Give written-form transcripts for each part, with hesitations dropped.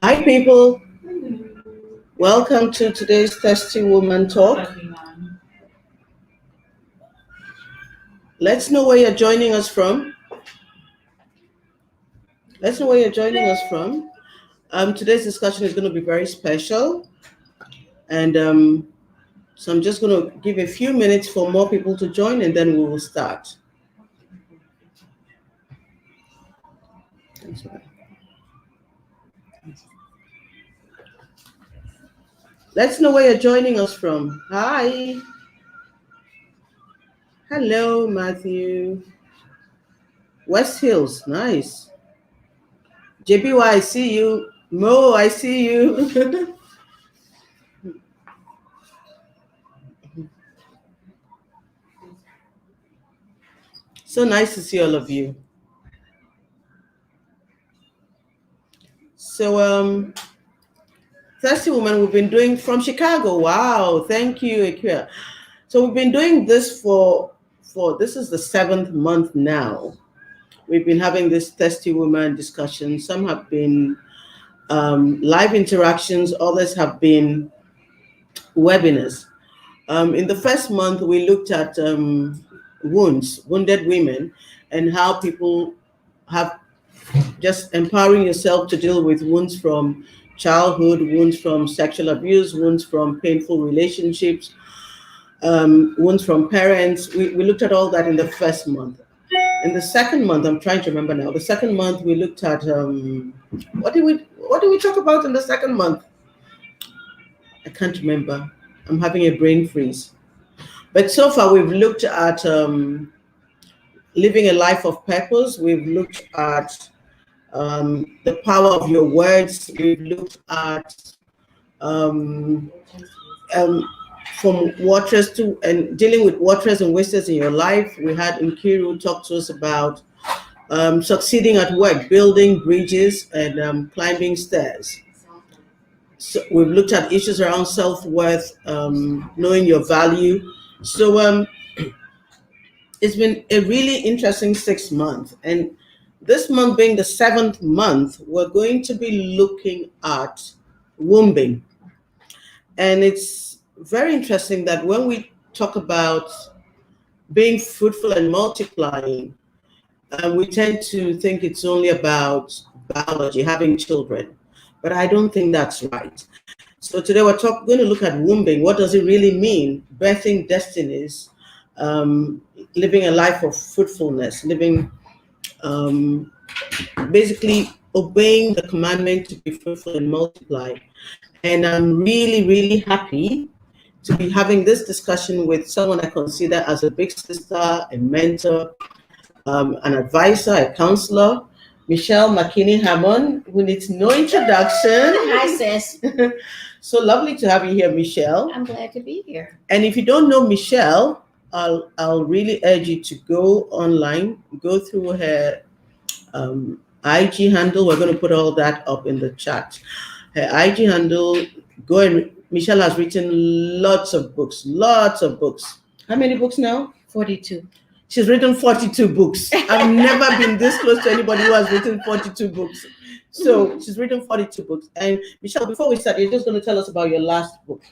Hi, people. Welcome to today's Thirsty Woman Talk. Let's know where you're joining us from. Today's discussion is going to be very special. And so I'm just going to give a few minutes for more people to join, and then we will start. Let's know where you're joining us from. Hi. Hello, Matthew. West Hills, nice. JBY, I see you. Mo, I see you. So nice to see all of you. So, Thirsty Woman, we've been doing from Chicago. Wow, thank you, Akira. So we've been doing this for this is the 7th month now. We've been having this Thirsty Woman discussion. Some have been live interactions, others have been webinars. In the first month, we looked at wounded women, and how people have just empowering yourself to deal with wounds from childhood, wounds from sexual abuse, wounds from painful relationships, wounds from parents. We looked at all that in the first month. In the second month, I'm trying to remember now. The second month, we looked at what did we talk about in the second month? I can't remember. I'm having a brain freeze. But so far, we've looked at living a life of purpose. We've looked at the power of your words. We've looked at from waters to and dealing with waters and wasters in your life. We had Nkiru talk to us about succeeding at work, building bridges and climbing stairs. So we've looked at issues around self-worth, knowing your value. So it's been a really interesting 6 months. And this month being the 7th month, we're going to be looking at wombing. And it's very interesting that when we talk about being fruitful and multiplying, we tend to think it's only about biology, having children. But I don't think that's right. So today we're going to look at wombing. What does it really mean? Birthing destinies, living a life of fruitfulness, living basically obeying the commandment to be fruitful and multiply. And I'm really, really happy to be having this discussion with someone I consider as a big sister, a mentor, an advisor, a counselor, Michelle McKinney-Hammond, who needs no introduction. Hi, sis. So lovely to have you here, Michelle. I'm glad to be here. And if you don't know Michelle, I'll really urge you to go online, go through her IG handle. We're going to put all that up in the chat. Her IG handle, go and Michelle has written lots of books. How many books now? 42. She's written 42 books. I've never been this close to anybody who has written 42 books. So she's written 42 books. And Michelle, before we start, you're just going to tell us about your last book.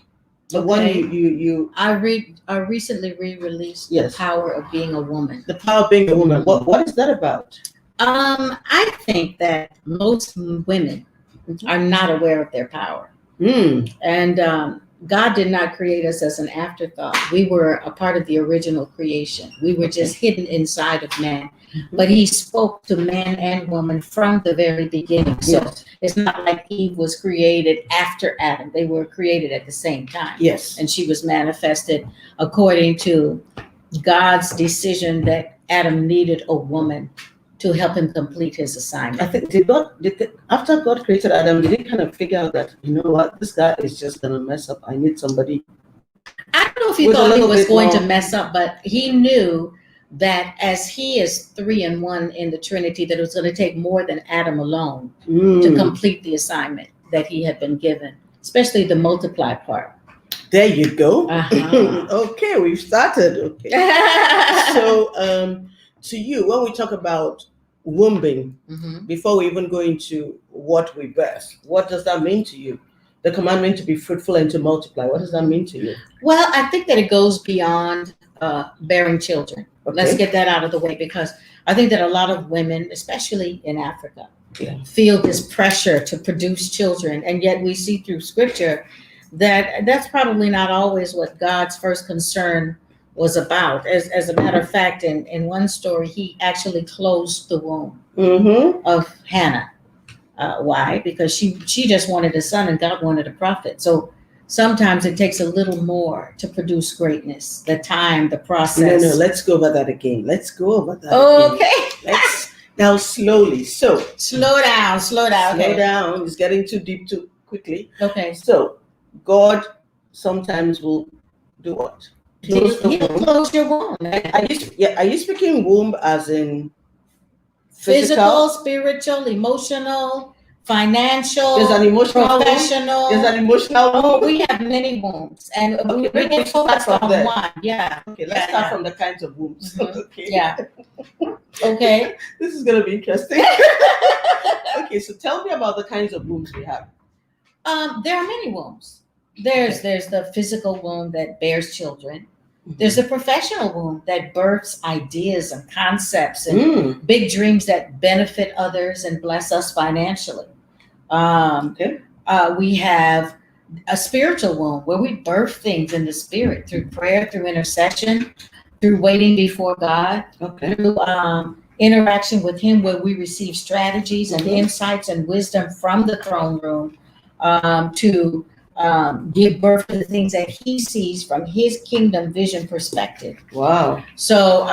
The one you I recently re-released Yes. The Power of Being a Woman. The Power of Being a Woman. What is that about? I think that most women are not aware of their power. And God did not create us as an afterthought. We were a part of the original creation. We were just hidden inside of man. But he spoke to man and woman from the very beginning. So it's not like Eve was created after Adam. They were created at the same time. Yes. And she was manifested according to God's decision that Adam needed a woman to help him complete his assignment. I think after God created Adam, did he kind of figure out that, you know what, this guy is just going to mess up. I need somebody. I don't know if he thought he was going to mess up, but he knew that as he is 3-in-1 in the Trinity, that it was going to take more than Adam alone to complete the assignment that he had been given, especially the multiply part. There you go. Uh-huh. Okay, we've started. Okay. So, to you, when we talk about wombing, Mhm. before we even go into what we birth, what does that mean to you? The commandment to be fruitful and to multiply. What does that mean to you? Well, I think that it goes beyond bearing children. Okay. Let's get that out of the way, because I think that a lot of women, especially in Africa, Yeah. feel this pressure to produce children, and yet we see through scripture that that's probably not always what God's first concern was about. As a matter of fact, in one story, he actually closed the womb of Hannah. Why? Because she just wanted a son and God wanted a prophet. So sometimes it takes a little more to produce greatness. The time, the process. No, let's go over that again. Let's go over that Okay. again. Let's now slowly. So Slow down. slow Okay. down. It's getting too deep too quickly. Okay. So God sometimes will do what? Close the He'll womb. close your womb. Are you speaking womb as in Physical, spiritual, emotional, financial, There's an emotional womb. professional. There's an emotional Oh, womb. we have many wombs, and Okay, we can focus from on there. one. Yeah. Okay, let's start from the kinds of wombs. Mhm. Okay. Yeah. Okay. This is gonna be interesting. Okay, so tell me about the kinds of wombs we have. There are many wombs. There's the physical womb that bears children. There's a professional womb that births ideas and concepts and big dreams that benefit others and bless us financially. We have a spiritual womb where we birth things in the spirit through prayer, through intercession, through waiting before God, through interaction with Him, where we receive strategies and insights and wisdom from the throne room to give birth to the things that He sees from His kingdom vision perspective. Wow. So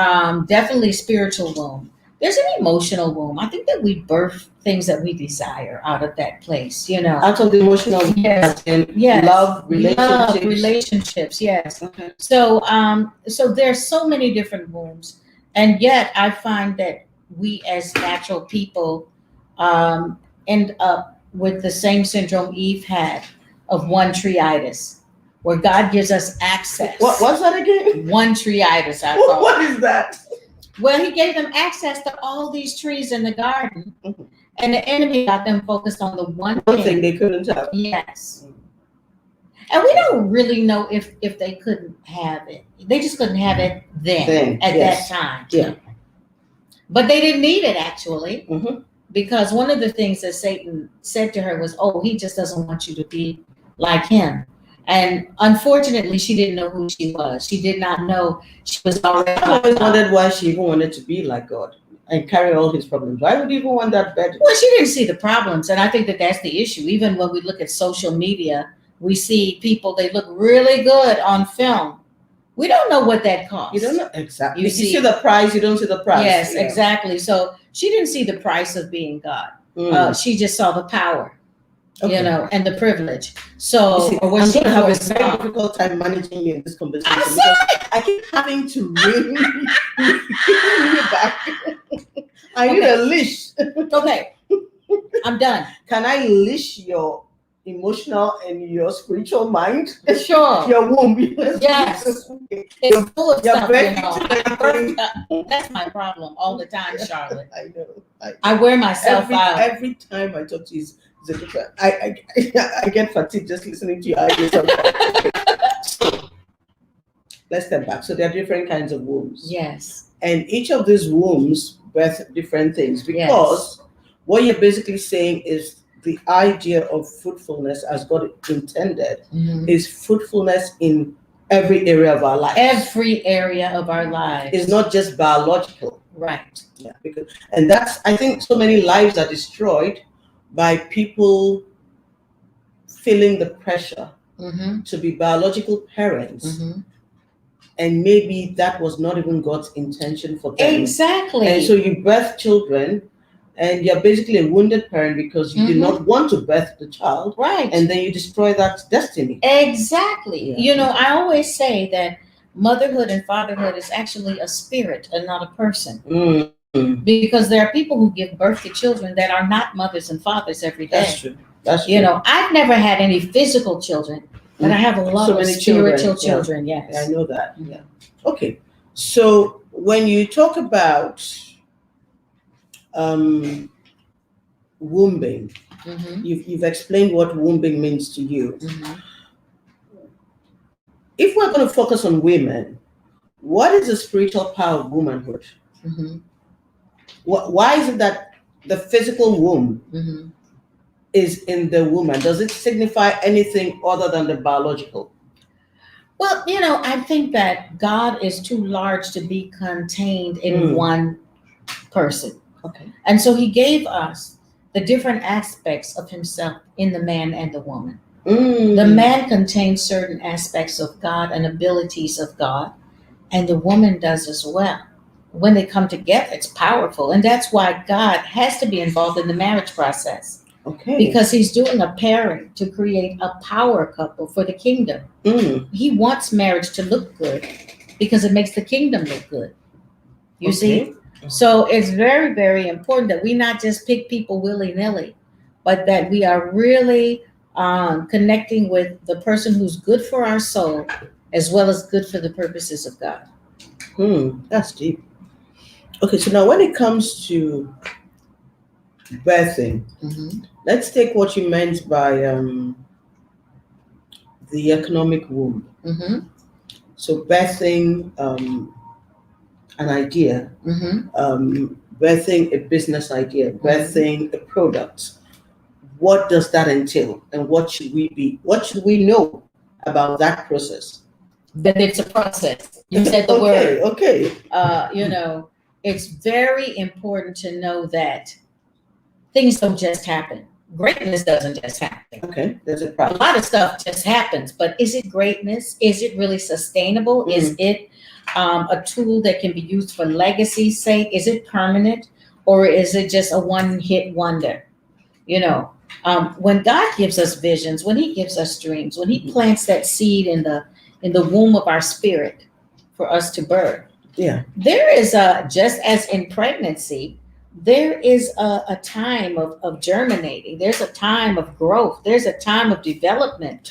definitely spiritual womb. There's an emotional womb. I think that we birth things that we desire out of that place, Out of the emotional womb. Yes. Yes. Love, relationships, yes. Okay. So so there's so many different wombs. And yet I find that we as natural people end up with the same syndrome Eve had of one-treeitis, where God gives us access. What's that again? One-treeitis, I call it. What is that? Well, He gave them access to all these trees in the garden, and the enemy got them focused on the one thing they couldn't have. Yes. And we don't really know if they couldn't have it. They just couldn't have it then at that time. Yeah. But they didn't need it, actually. Because one of the things that Satan said to her was, oh, he just doesn't want you to be like him. And unfortunately, she didn't know who she was. She did not know she was already. I always wondered why she even wanted to be like God and carry all His problems. Why would you even want that better? Well, she didn't see the problems. And I think that that's the issue. Even when we look at social media, we see people, they look really good on film. We don't know what that costs. You don't know exactly. You see the price, you don't see the price. Yes, exactly. So she didn't see the price of being God. She just saw the power, and the privilege. So, I'm going to have a very difficult time managing you in this conversation because I keep having to ring you back. I need a leash. Okay, I'm done. Can I leash your emotional and your spiritual mind? Sure. Your womb. Yes. It's full of stuff, That's my problem all the time, Charlotte. I know. I wear myself out. Every time I talk to you, I get fatigued just listening to your ideas. So, let's step back. So there are different kinds of wombs. Yes. And each of these wombs birth different things because what you're basically saying is the idea of fruitfulness as God intended is fruitfulness in every area of our life. Every area of our lives. It's not just biological. Right. Yeah. And that's, I think so many lives are destroyed by people feeling the pressure to be biological parents. And maybe that was not even God's intention for them. Exactly. And so you birth children and you're basically a wounded parent because you did not want to birth the child. Right. And then you destroy that destiny. Exactly. Yeah. I always say that motherhood and fatherhood is actually a spirit and not a person. Because there are people who give birth to children that are not mothers and fathers every day. That's true. That's true. I've never had any physical children, But I have a lot So of many spiritual children, children, yes. I know that. Yeah. Okay. So when you talk about wombing, Mm-hmm. you've explained what wombing means to you. Mm-hmm. If we're going to focus on women, what is the spiritual power of womanhood? Mm-hmm. Why is it that the physical womb Mm-hmm. is in the woman? Does it signify anything other than the biological? Well, I think that God is too large to be contained in one person. Okay. And so he gave us the different aspects of himself in the man and the woman. The man contains certain aspects of God and abilities of God, and the woman does as well. When they come together, it's powerful. And that's why God has to be involved in the marriage process. Okay. Because he's doing a pairing to create a power couple for the kingdom. He wants marriage to look good because it makes the kingdom look good. You see? So it's very, very important that we not just pick people willy-nilly, but that we are really connecting with the person who's good for our soul as well as good for the purposes of God. That's deep. Okay, so now when it comes to birthing, let's take what you meant by the economic womb. So birthing an idea, birthing a business idea, birthing a product. What does that entail, and what should we know about that process? That it's a process. You said the word. Okay. It's very important to know that things don't just happen. Greatness doesn't just happen. Okay, there's a A lot of stuff just happens, but is it greatness? Is it really sustainable? Is it a tool that can be used for legacy's sake? Is it permanent, or is it just a one-hit wonder? When God gives us visions, when he gives us dreams, when he plants that seed in the womb of our spirit for us to birth, there is just as in pregnancy, there is a time of germinating. There's a time of growth. There's a time of development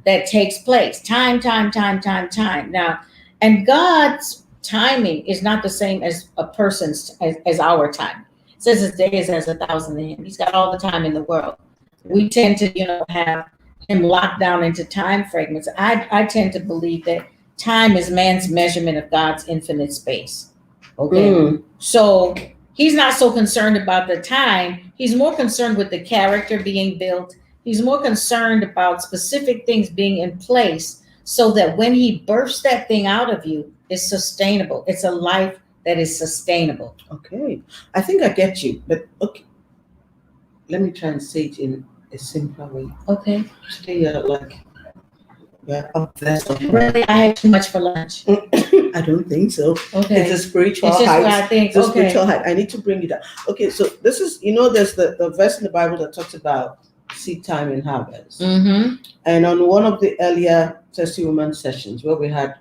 that takes place. Time. Now, and God's timing is not the same as a person's, as our time. It says his day is as 1,000 in him. He's got all the time in the world. We tend to, have him locked down into time fragments. I tend to believe that time is man's measurement of God's infinite space. Okay. So he's not so concerned about the time. He's more concerned with the character being built. He's more concerned about specific things being in place so that when he bursts that thing out of you, it's sustainable. It's a life that is sustainable. Okay. I think I get you, but okay. Let me try and say it in a simpler way. Okay. Today you're up there. Really, I had too much for lunch. I don't think so. Okay. It's a spiritual It's just height. what I think. It's a spiritual height. I need to bring it down. Okay, so this is, there's the verse in the Bible that talks about seed time and harvest. And on one of the earlier Thirsty Woman sessions where we had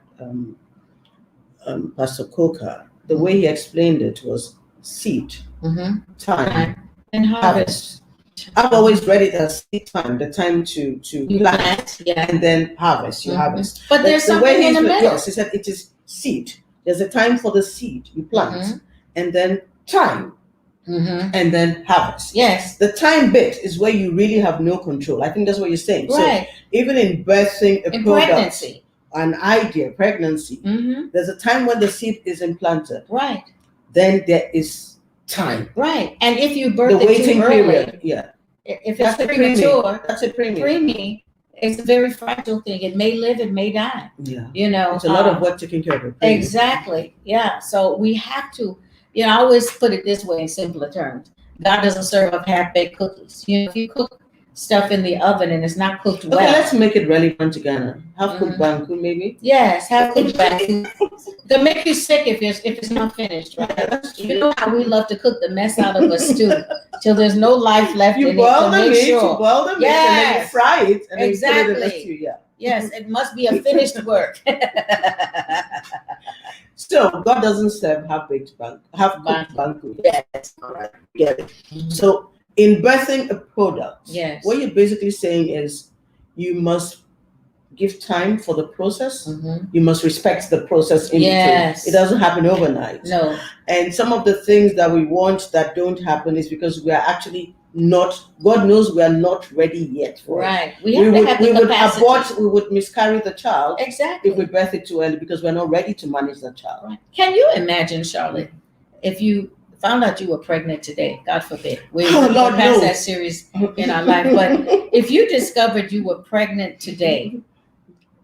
Pastor Coker, the way he explained it was seed, time, and harvest. I've always read it as seed time, the time to plant, and then harvest. You harvest. But there's something in the middle. Yes, he said it is seed. There's a time for the seed you plant, and then time, and then harvest. Yes. The time bit is where you really have no control. I think that's what you're saying. Right. So even in birthing a product, pregnancy, an idea, pregnancy, there's a time when the seed is implanted. Right. Then there is time. Right. And if you birth the it waiting too early, period, if it's premature, that's a preemie. Preemie, it's a very fragile thing. It may live, it may die. Yeah. It's a lot of work taking care of it. Exactly. Yeah. So we have to, I always put it this way in simpler terms. God doesn't serve up half-baked cookies. If you cook stuff in the oven and it's not cooked well. Okay, let's make it relevant to Ghana. Half cooked banku, maybe. Yes, half cooked banku. They'll make you sick if it's not finished, right? You know how we love to cook the mess out of a stew till there's no life left in it. You boil the meat, and then you fry it, and then you put it in the stew. Yeah. Yes, it must be a finished work. So God doesn't serve half-baked banku. Yes. All right, get it. So in birthing a product, yes, what you're basically saying is you must give time for the process. Mhm. You must respect the process in Yes. between. It doesn't happen overnight. No. And some of the things that we want that don't happen is because we are actually not, God knows we are not ready yet for it. Right. We have to have the We would capacity. abort, we would miscarry the child Exactly. if we birth it too early because we're not ready to manage the child. Right. Can you imagine, Charlotte, if you found out you were pregnant today? God forbid. We're Lord, past no. that series in our life. But if you discovered you were pregnant today,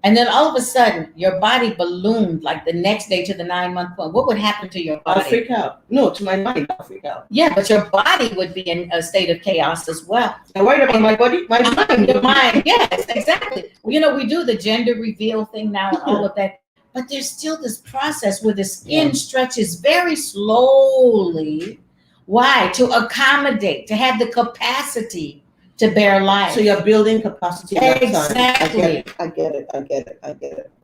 and then all of a sudden your body ballooned like the next day to the 9-month point, what would happen to your body? I'll freak out. No, to my mind, I'll freak out. Yeah, but your body would be in a state of chaos as well. I'm worried about my body, my mind. Your mind, yes, exactly. You know, we do the gender reveal thing now and all of that, but there's still this process where the skin stretches very slowly. Why? To accommodate, to have the capacity to bear life. So you're building capacity. Exactly. I get it.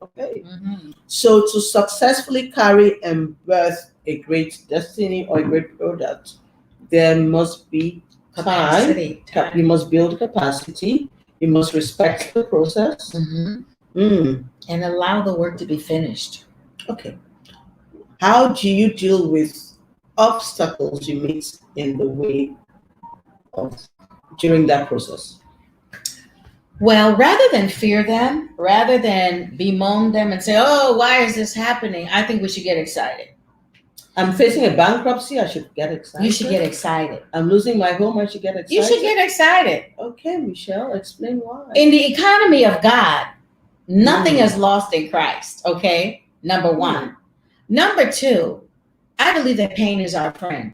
Okay. Mm-hmm. So to successfully carry and birth a great destiny or a great product, there must be Capacity. time. You must build capacity. You must respect the process. Mm-hmm. And allow the work to be finished. Okay. How do you deal with obstacles you meet in the way of during that process? Well, rather than fear them, rather than bemoan them and say, oh, why is this happening? I think we should get excited. I'm facing a bankruptcy. I should get excited. You should get excited. I'm losing my home. I should get excited. You should get excited. Okay, Michelle, explain why. In the economy of God, nothing is lost in Christ. Okay. Number one. Number two, I believe that pain is our friend.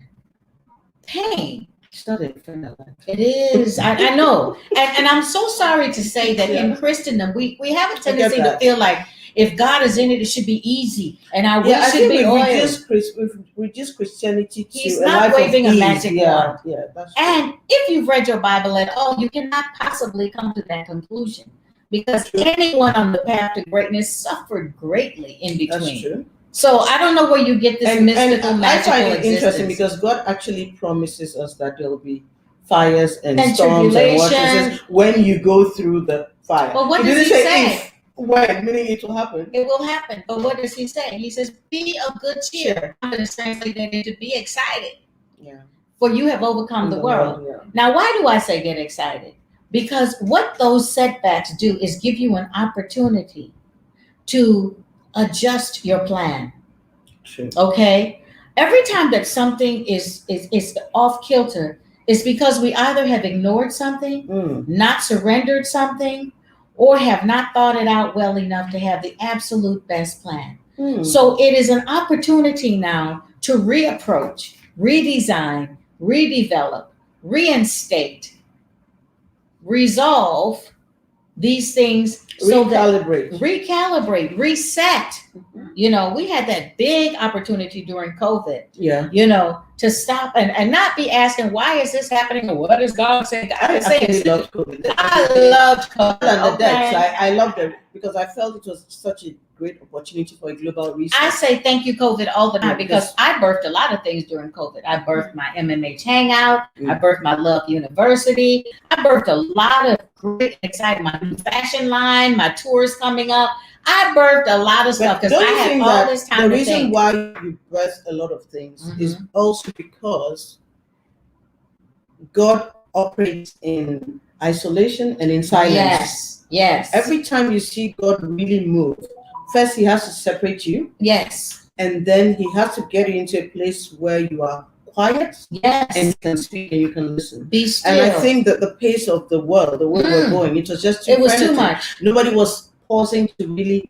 Pain. It's not a friend of mine. It is. I know. And I'm so sorry to say that in Christendom, we have a tendency to feel like if God is in it, it should be easy. And our will should be oil. We've reduced Christianity to He's not waving a magic wand. Yeah, that's true. And if you've read your Bible at all, you cannot possibly come to that conclusion. Because anyone on the path to greatness suffered greatly in between. That's true. So I don't know where you get this mystical, magical I find it existence. interesting because God actually promises us that there will be fires and storms tribulation. and what when you go through the fire. But what does he say? If, when, meaning it will happen. It will happen. But what does he say? He says, be of good cheer. I'm going to translate that into be excited. Yeah. For you have overcome the world. Now, why do I say get excited? Because what those setbacks do is give you an opportunity to adjust your plan. True. Okay? Every time that something is off kilter, it's because we either have ignored something, not surrendered something, or have not thought it out well enough to have the absolute best plan. So it is an opportunity now to reapproach, redesign, redevelop, reinstate, resolve these things. Recalibrate, reset. You know, we had that big opportunity during COVID. Yeah. You know, to stop and not be asking, why is this happening? Or what is God saying? I loved COVID. I loved COVID. And the depths. I loved it because I felt it was such a great opportunity for a global reset. I say thank you, COVID, all the time because I birthed a lot of things during COVID. I birthed my MMH Hangout. I birthed my Love University. I birthed a lot of great, exciting, my new fashion line, my tours coming up. I birthed a lot of stuff because I had all this time to think. The reason why you birthed a lot of things is also because God operates in isolation and in silence. Yes. Every time you see God really move, first he has to separate you. Yes. And then he has to get you into a place where you are quiet. Yes. And you can speak and you can listen. Be still. And I think that the pace of the world, the way we're going, it was just too much. Nobody was pausing to really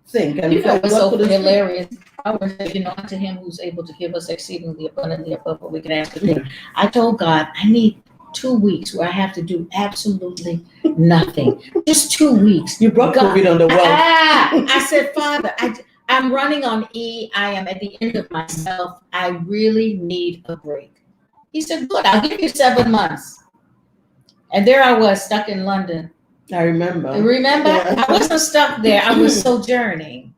think. And you know what's so hilarious? I was, unto him who's able to give us exceedingly abundantly above what we can ask to think. I told God, I need 2 weeks where I have to do absolutely nothing. Just 2 weeks. You brought COVID on the world. I said, Father, I'm running on E. I am at the end of myself. I really need a break. He said, good, I'll give you 7 months. And there I was stuck in London. I remember. Yeah. I wasn't stuck there. I was sojourning.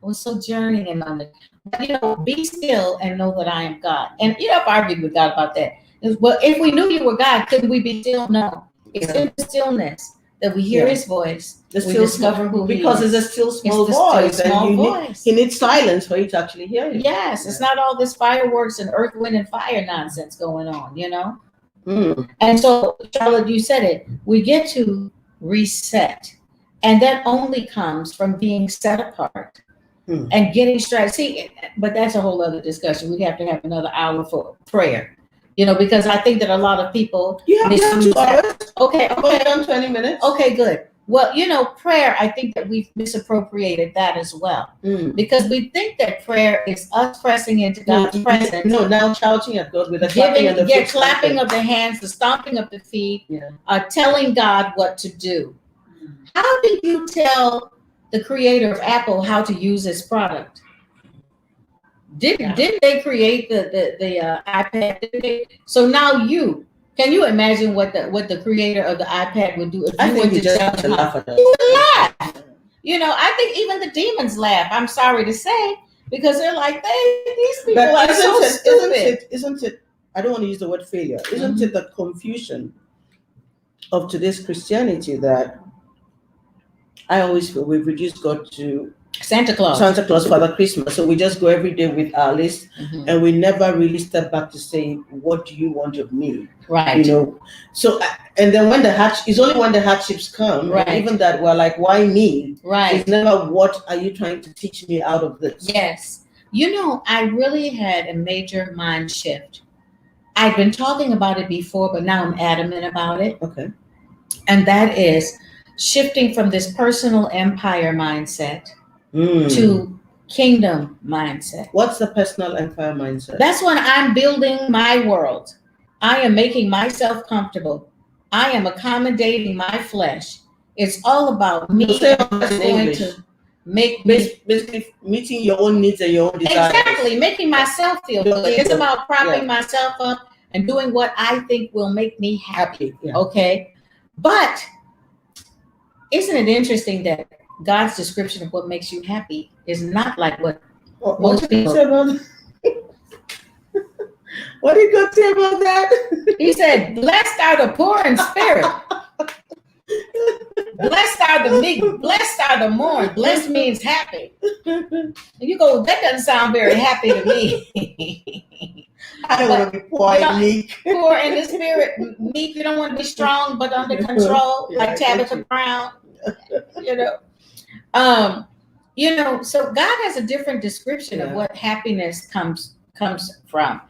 In London. But, be still and know that I am God. And, I've argued with God about that. Well, if we knew you were God, couldn't we be still? No. It's in the stillness that we hear Yeah. his voice, The we still discover who he because is. it's a still small It's the still voice, small and voice. he needs silence for you to actually hear him. Yes, it's not all this fireworks and earth, wind, and fire nonsense going on, you know? And so, Charlotte, you said it, we get to reset. And that only comes from being set apart and getting straight. See, but that's a whole other discussion. We have to have another hour for prayer, you know, because I think that a lot of people. You have 2 hours. Okay. Done 20 minutes. Okay, good. Well, you know, prayer, I think that we've misappropriated that as well. Because we think that prayer is us pressing into God's presence. No, now shouting at God with a clapping of the feet. Clapping of the hands, the stomping of the feet, telling God what to do. How did you tell the creator of Apple how to use this product? Didn't they create the iPad? So now can you imagine what the creator of the iPad would do if you were to tell him? He would laugh. You know, I think even the demons laugh. I'm sorry to say, because they're like, these people are so stupid. Isn't it? I don't want to use the word failure. Isn't it the confusion of today's Christianity that I always feel we've reduced God to Santa Claus, Father Christmas. So we just go every day with our list, and we never really step back to say, what do you want of me? Right. You know. So and then it's only when the hardships come, right. Even that we're like, why me? Right. It's never, what are you trying to teach me out of this? Yes. You know, I really had a major mind shift. I've been talking about it before, but now I'm adamant about it. Okay. And that is shifting from this personal empire mindset to kingdom mindset. What's the personal empire mindset? That's when I'm building my world. I am making myself comfortable. I am accommodating my flesh. It's all about me. Going to make basically meeting your own needs and your own desires. Exactly, making myself feel good. It's about propping myself up and doing what I think will make me happy. Okay, but isn't it interesting that God's description of what makes you happy is not like what most people say about what did God say about that? He said, blessed are the poor in spirit. Blessed are the meek. Blessed are the mourn. Blessed means happy. And you go, that doesn't sound very happy to me. I don't want to be poor and meek. Poor in the spirit. Meek, you don't want to be strong but under control, like Tabitha Brown. So God has a different description of what happiness comes from.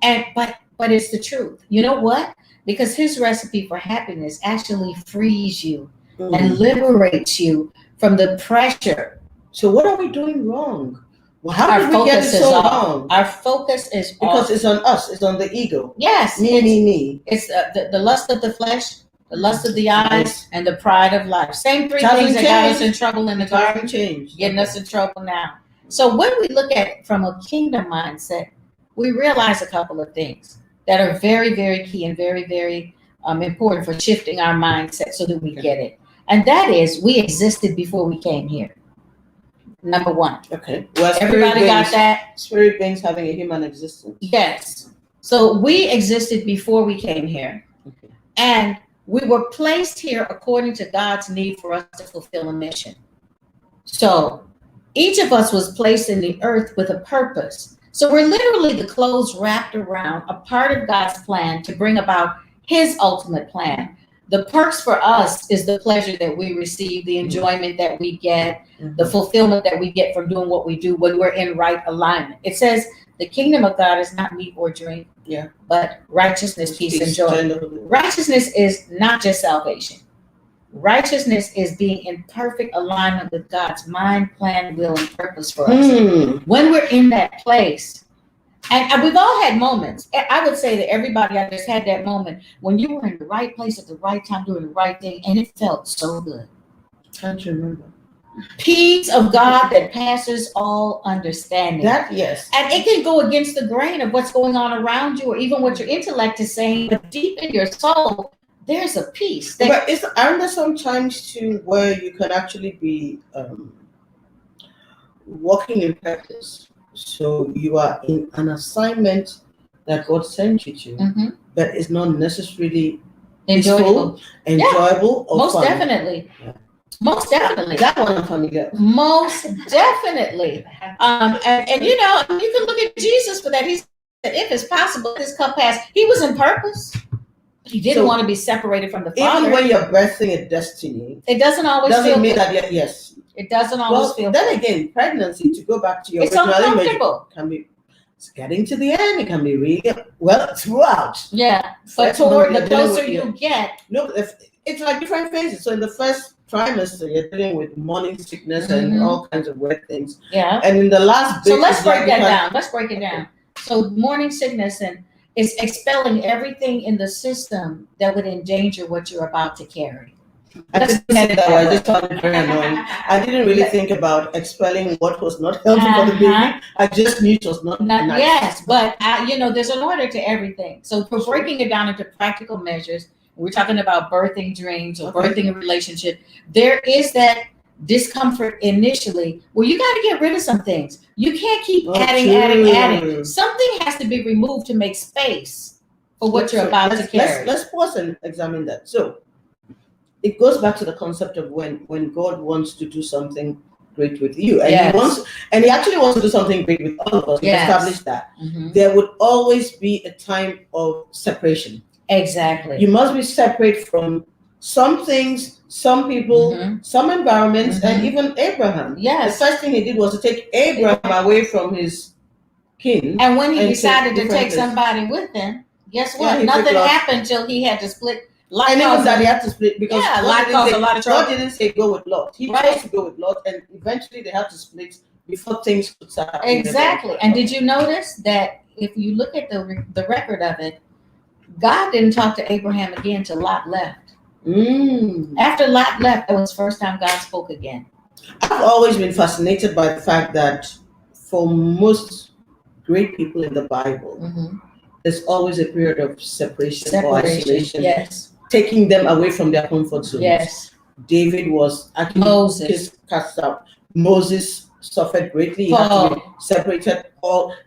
And but it's the truth. You know what? Because his recipe for happiness actually frees you and liberates you from the pressure. So what are we doing wrong? Well, how did we get it so wrong? Our focus is because it's on us. It's on the ego. Yes. Me. It's the lust of the flesh, the lust of the eyes, and the pride of life. Same three things that got us in trouble in the garden, getting us in trouble now. So when we look at it from a kingdom mindset, we realize a couple of things that are very, very key and very, very important for shifting our mindset so that we get it. And that is, we existed before we came here. Number one. Okay. Well, everybody got that? Spirit beings having a human existence. Yes. So we existed before we came here. Okay. And we were placed here according to God's need for us to fulfill a mission. So each of us was placed in the earth with a purpose. So we're literally the clothes wrapped around a part of God's plan to bring about his ultimate plan. The perks for us is the pleasure that we receive, the enjoyment that we get, the fulfillment that we get from doing what we do when we're in right alignment. It says the kingdom of God is not meat or drink, but righteousness, peace, and joy. Righteousness is not just salvation. Righteousness is being in perfect alignment with God's mind, plan, will, and purpose for us. When we're in that place, and we've all had moments. I would say that everybody out there's had that moment when you were in the right place at the right time doing the right thing, and it felt so good. Can't you remember? Peace of God that passes all understanding. That, yes. And it can go against the grain of what's going on around you or even what your intellect is saying, but deep in your soul, there's a peace. But aren't there sometimes too where you can actually be walking in purpose? So you are in an assignment that God sent you to, but it's not necessarily Enjoyable. peaceful, enjoyable, or Most fun. definitely. Yeah. Most definitely. That one I'm familiar. Most definitely. And you know, you can look at Jesus for that. He said, if it's possible, this cup pass. He was in purpose. He didn't want to be separated from the Father. Even when you're birthing a destiny, it doesn't always doesn't mean good. that yes. It doesn't always feel then good. again, pregnancy, to go back to your it's original image, uncomfortable. can be getting to the end. It can be really throughout. Yeah, but toward the closer you get, look, it's like different phases. So in the first trimester, you're dealing with morning sickness and all kinds of weird things. Yeah. And in the last bit, so let's break that down. Let's break it down. So morning sickness and is expelling everything in the system that would endanger what you're about to carry. I just said that I just found it very annoying. I didn't really think about expelling what was not healthy for the baby. I just knew it was not nice. Yes, but you know, there's an order to everything. So for breaking it down into practical measures, we're talking about birthing dreams or birthing a relationship. There is that discomfort initially where you got to get rid of some things. You can't keep adding. Something has to be removed to make space for what you're about to carry. Let's pause and examine that. So it goes back to the concept of when God wants to do something great with you, and he actually wants to do something great with all of us. We've established that. There would always be a time of separation. Exactly. You must be separate from some things, some people, some environments, and even Abraham. Yes. The first thing he did was to take Abraham away from his kin. And when he decided to take somebody with him, guess what? Nothing happened till he had to split. And even that he had to split because Lot caused a lot of trouble. God didn't say go with Lot. He chose to go with Lot, and eventually they had to split before things could start happening. Exactly. And did you notice that if you look at the record of it, God didn't talk to Abraham again till Lot left. After Lot left, that was the first time God spoke again. I've always been fascinated by the fact that for most great people in the Bible, there's always a period of separation or isolation. Yes. Taking them away from their comfort zones. Yes. David was actually cast out. Moses suffered greatly. He had to be separated.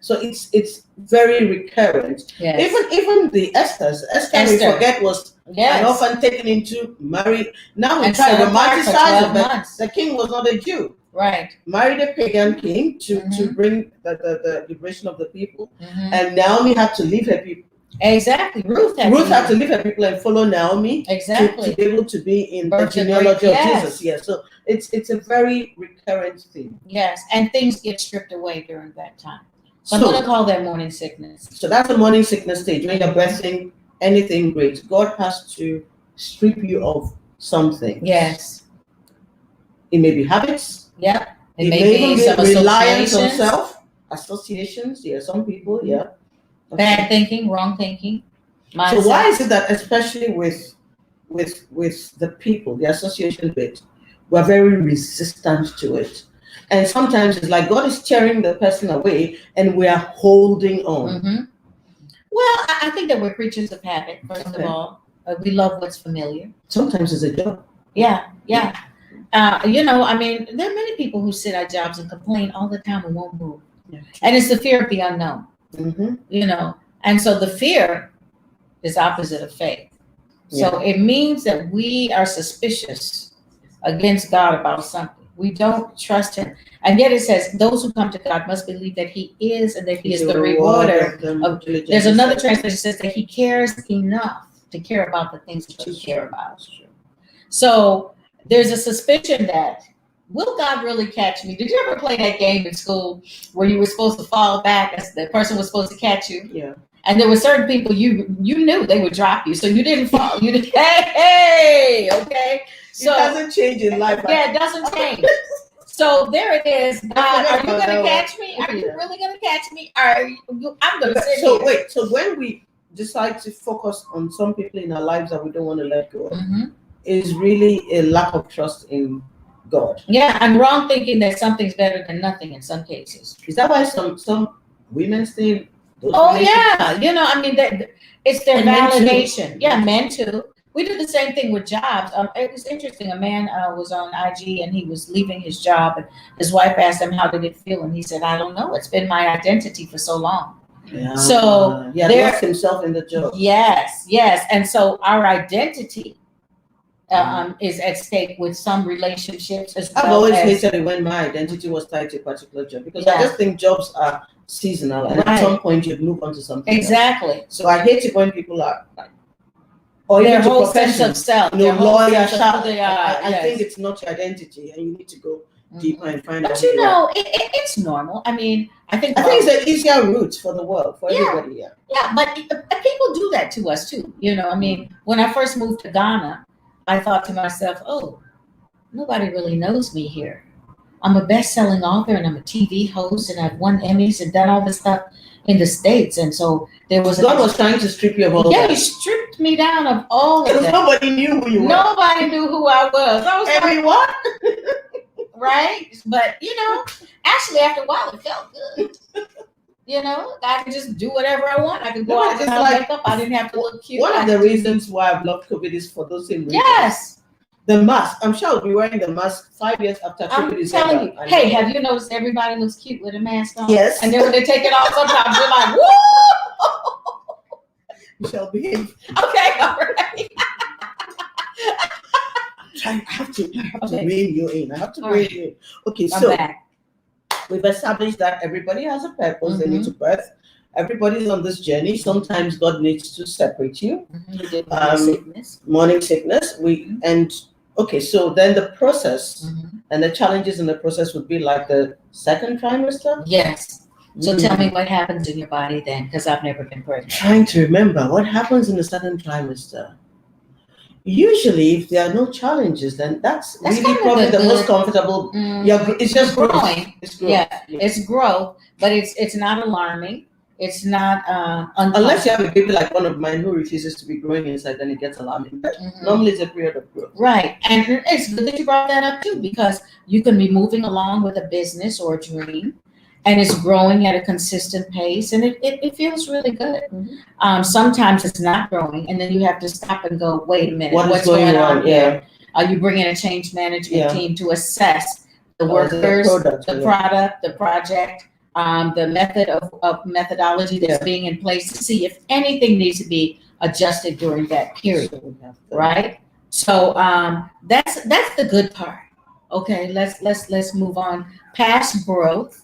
So it's very recurrent. Yes. Even the Esther we forget was an orphan taken into married. Now we try to romanticize it, but the king was not a Jew. Right. Married a pagan king to bring the liberation of the people. And Naomi had to leave her people. Exactly. Ruth had to leave her people and follow Naomi. Exactly. To be able to be in the genealogy of Jesus. Yes. So it's a very recurrent thing. Yes. And things get stripped away during that time. So I'm going to call that morning sickness. So that's the morning sickness stage. When you're birthing anything great, God has to strip you of something. Yes. It may be habits. Yeah. It may even be reliance on self. Associations. Yeah. Some people. Yeah. Bad thinking, wrong thinking. Mindset. So why is it that especially with the people, the association bit, we're very resistant to it? And sometimes it's like God is tearing the person away and we are holding on. Well, I think that we're creatures of habit, first of all. We love what's familiar. Sometimes it's a job. Yeah. You know, I mean, there are many people who sit at jobs and complain all the time and won't move. Yeah. And it's the fear of the unknown. You know, and so the fear is opposite of faith. So it means that we are suspicious against God about something. We don't trust him. And yet it says those who come to God must believe that he is and that he is the rewarder of there's another translation that says that he cares enough to care about the things that you care about. So there's a suspicion that will God really catch me? Did you ever play that game in school where you were supposed to fall back as the person was supposed to catch you? Yeah. And there were certain people you knew they would drop you, so you didn't fall. You didn't. Hey, okay. So it doesn't change in life. Yeah, it doesn't change. So there it is. God, are you going to catch me? Are you really going to catch me? I'm going to sit here. So wait. So when we decide to focus on some people in our lives that we don't want to let go, is really a lack of trust in God. Yeah, and wrong thinking that something's better than nothing in some cases. Is that why some women still? Oh yeah, you know, I mean, it's their validation. Yeah, men too. We do the same thing with jobs. It was interesting. A man was on IG and he was leaving his job, and his wife asked him, "How did it feel?" And he said, "I don't know. It's been my identity for so long." Yeah. So he had lost himself in the job. Yes. And so our identity is at stake with some relationships as well. I've always hated it when my identity was tied to a particular job, because I just think jobs are seasonal, and at some point you'd move on to something else. So I hate it when people are like, or their whole sense of self, lawyer, sharp. I think it's not your identity, and you need to go deeper and find out. But you know, it's normal. I mean, I think it's an easier route for the world, for everybody. Yeah, but people do that to us too. You know, I mean, when I first moved to Ghana, I thought to myself, oh, nobody really knows me here. I'm a best-selling author, and I'm a TV host, and I've won Emmys and done all this stuff in the States. And so there was God was trying to strip you of all that. Yeah, he stripped me down of all of that. Nobody knew who you were. Nobody knew who I was. I was everyone. Right? But, you know, actually, after a while, it felt good. You know, I could just do whatever I want. I could go out and wake up. I didn't have to look cute. One of the reasons why I've loved COVID is for those same reasons. Yes. The mask. I'm sure I'll be wearing the mask 5 years after COVID is over. I'm telling you. Hey, have you noticed everybody looks cute with a mask on? Yes. And then when they take it off, sometimes they're like, woo! You shall behave. Okay, all right. I have to rein you in. I have to rein you in. Okay, so we've established that everybody has a purpose. They need to birth. Everybody's on this journey. Sometimes God needs to separate you. Morning sickness. So then the process and the challenges in the process would be like the second trimester. Yes. So tell me what happens in your body then, because I've never been pregnant. Trying to remember what happens in the second trimester. Usually, if there are no challenges, then that's really probably the most comfortable. It's just growing. It's growth. Yeah, it's growth, but it's not alarming. It's not unless you have a baby like one of mine who refuses to be growing inside, then it gets alarming. But normally, it's a period of growth. Right, and it's good that you brought that up too, because you can be moving along with a business or a dream, and it's growing at a consistent pace, and it feels really good. Sometimes it's not growing, and then you have to stop and go, wait a minute, what's going on here? You bring in a change management team to assess the workers, the product, the project, the method of methodology that's being in place to see if anything needs to be adjusted during that period, right? So that's the good part. Okay, let's move on past growth.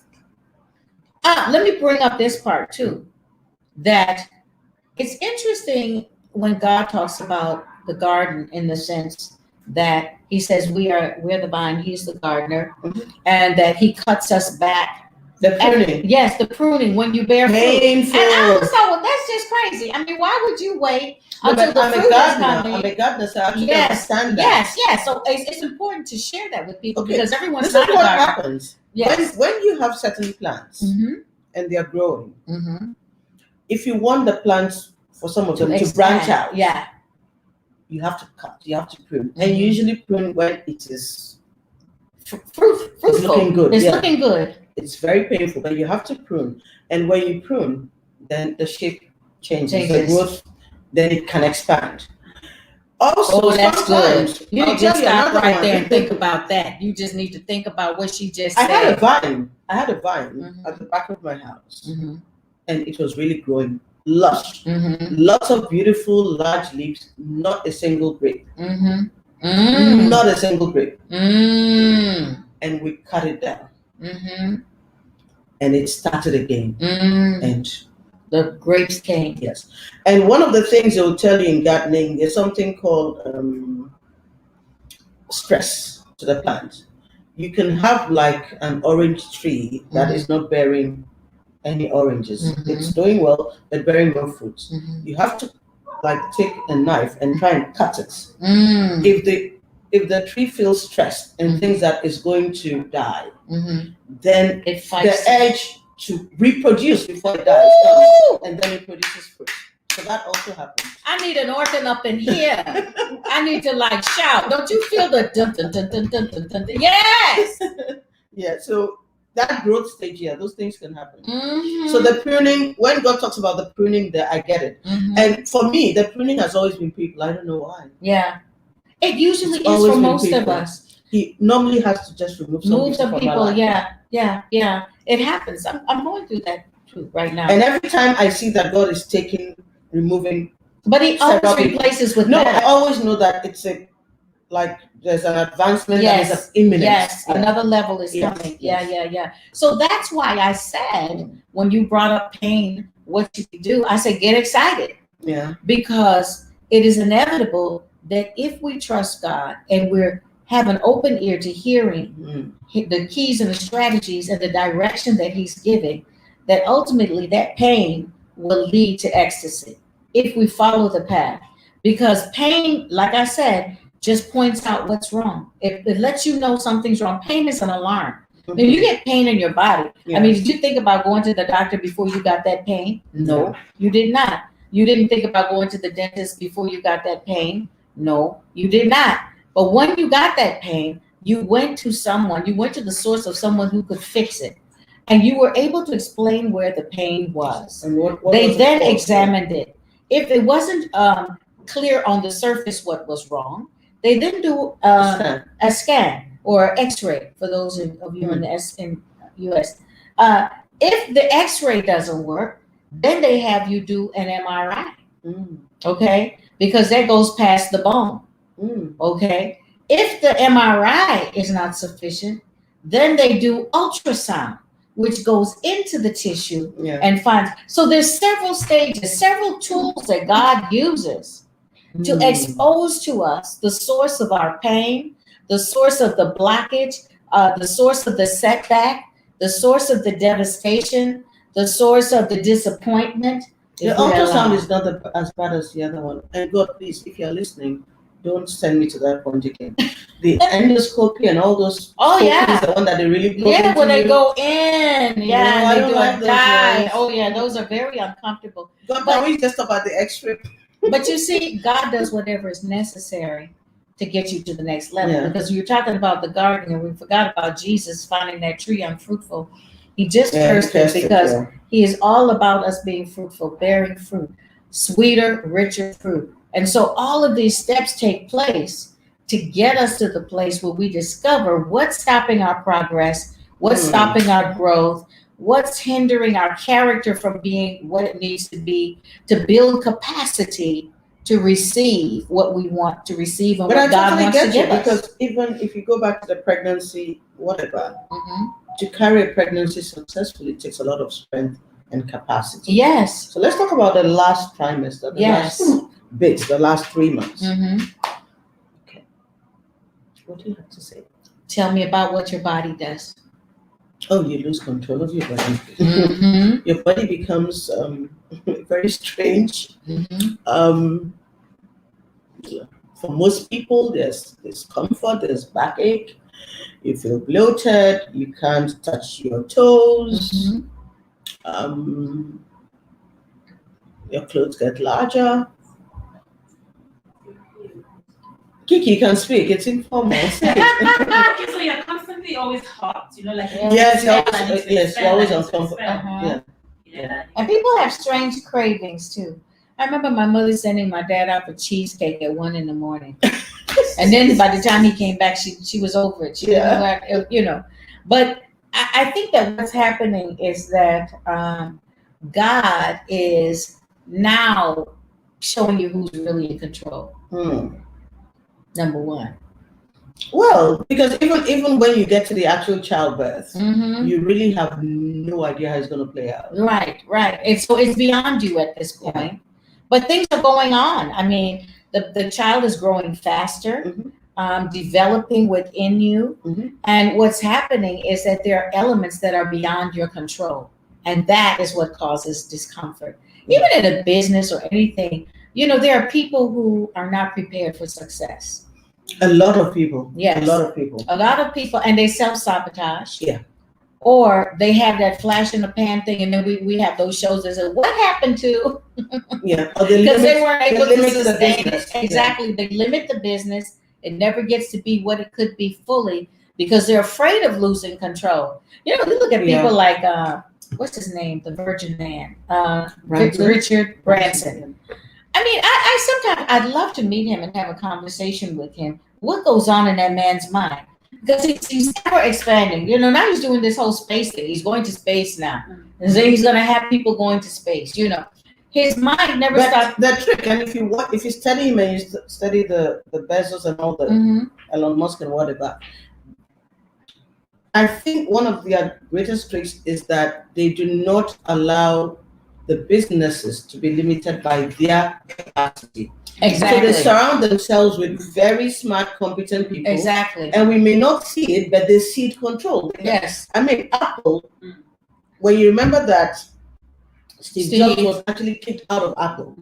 Let me bring up this part too, that it's interesting when God talks about the garden in the sense that he says we're the vine, he's the gardener, and that he cuts us back. The pruning. Yes, the pruning when you bear painful. Fruit. And I was like, well, that's just crazy. I mean, why would you wait until the fruit is coming? I'm a gardener, so I actually understand that. Yes. So it's important to share that with people because everyone's this is not what a gardener. happens. Yes. When you have certain plants and they're growing, if you want the plants for some of them to branch out, you have to cut, you have to prune. And you usually prune when it is fruitful. It's looking good. It's looking good. It's very painful, but you have to prune. And when you prune, then the shape changes. The growth, then it can expand. Also, that's good. You need to stop right there and think about that. You just need to think about what she just said. I had a vine at the back of my house, and it was really growing lush. Lots of beautiful large leaves, not a single grape. Not a single grape. And we cut it down. And it started again. And the grapes came. Yes. And one of the things they will tell you in gardening, there's something called stress to the plant. You can have like an orange tree that is not bearing any oranges. It's doing well, but bearing no fruits. You have to like take a knife and try and cut it. If the tree feels stressed and thinks that it's going to die, then it fights the urge to reproduce before it dies, and then it produces fruit. So that also happens. I need an organ up in here. I need to like shout. Don't you feel the dun dun dun dun dun dun dun? Yes. Yeah. So that growth stage, those things can happen. So the pruning, when God talks about the pruning, I get it. And for me, the pruning has always been people. I don't know why. Yeah. It usually is for most of us. He normally has to just remove some people. Yeah. It happens. I'm going through that too right now. And every time I see that God is removing, but He always several people. replaces with No, better. I always know that it's there's an advancement that Yes, is imminent. yes, Yeah. another level is Yes, coming. yes. Yeah. So that's why I said, when you brought up pain, what you could do, I said, get excited. Yeah. Because it is inevitable that if we trust God and we're have an open ear to hearing the keys and the strategies and the direction that He's giving, that ultimately that pain will lead to ecstasy if we follow the path. Because pain, like I said, just points out what's wrong. It lets you know something's wrong. Pain is an alarm. If you get pain in your body, I mean, did you think about going to the doctor before you got that pain? No, you did not. You didn't think about going to the dentist before you got that pain? No, you did not. But when you got that pain, you went to someone, you went to the source of someone who could fix it. And you were able to explain where the pain was. And what they then examined it. If it wasn't clear on the surface what was wrong, they then do a scan or X-ray for those of you in the U.S. If the X-ray doesn't work, then they have you do an MRI. Okay, because that goes past the bone. Okay, if the MRI is not sufficient, then they do ultrasound, which goes into the tissue and finds. So there's several stages, several tools that God uses to expose to us the source of our pain, the source of the blockage, the source of the setback, the source of the devastation, the source of the disappointment. The ultrasound is not as bad as the other one. And God, please, if you're listening, don't send me to that point again. The endoscopy and all those. Is the one that they really put when they go in. Yeah, no, and they do a dive. Oh yeah, those are very uncomfortable. God, can we just talk about the X-ray? But you see, God does whatever is necessary to get you to the next level. Because you're talking about the garden, and we forgot about Jesus finding that tree unfruitful. He just cursed it because He is all about us being fruitful, bearing fruit, sweeter, richer fruit. And so all of these steps take place to get us to the place where we discover what's stopping our progress, what's stopping our growth, what's hindering our character from being what it needs to be to build capacity to receive what we want to receive and what God wants to give us. Because even if you go back to the pregnancy, whatever, to carry a pregnancy successfully takes a lot of strength and capacity. Yes. So let's talk about the last trimester, the last 3 months. Okay. What do you have to say? Tell me about what your body does. Oh, you lose control of your body. Your body becomes very strange. For most people, there's discomfort, there's backache. You feel bloated. You can't touch your toes. Your clothes get larger. Kiki can speak. It's informal. So you're constantly always hot, like yes, you're always uncomfortable. And people have strange cravings too. I remember my mother sending my dad out for cheesecake at 1 a.m. And then by the time he came back, she was over it. She didn't But I think that what's happening is that God is now showing you who's really in control. Number one. Well, because even when you get to the actual childbirth, you really have no idea how it's going to play out. Right. And so it's beyond you at this point. But things are going on. I mean, the child is growing faster, developing within you. And what's happening is that there are elements that are beyond your control. And that is what causes discomfort. Even in a business or anything, there are people who are not prepared for success. A lot of people. Yes. A lot of people. And they self-sabotage. Yeah. Or they have that flash in the pan thing, and then we have those shows that say, what happened to? Because they weren't able to sustain it. Exactly. They limit the business. It never gets to be what it could be fully because they're afraid of losing control. You look at people like, what's his name? The Virgin Man. Richard Branson. I mean, I sometimes I'd love to meet him and have a conversation with him. What goes on in that man's mind? Because he's ever expanding. You know, now he's doing this whole space thing. He's going to space now. And then he's going to have people going to space. You know, his mind never stops. The trick, and if you study him and you study the Bezos and all the Elon Musk and whatever, I think one of their greatest tricks is that they do not allow the businesses to be limited by their capacity. Exactly. So they surround themselves with very smart, competent people. Exactly. And we may not see it, but they see it controlled. Yes. I mean, Apple, when you remember that Steve Jobs was actually kicked out of Apple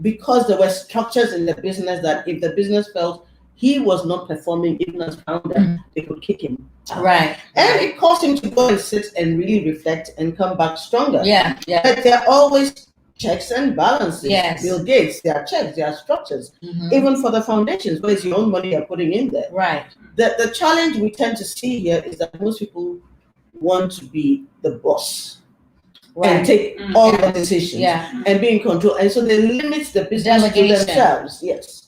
because there were structures in the business that if the business felt he was not performing even as founder, they could kick him out. Right. And it caused him to go and sit and really reflect and come back stronger. Yeah. Yeah. But there are always checks and balances. Yes. Bill Gates, there are checks, there are structures. Even for the foundations, where it's your own money you're putting in there. Right. The challenge we tend to see here is that most people want to be the boss. Right. And take all the decisions and be in control. And so they limit the business to themselves. Yes.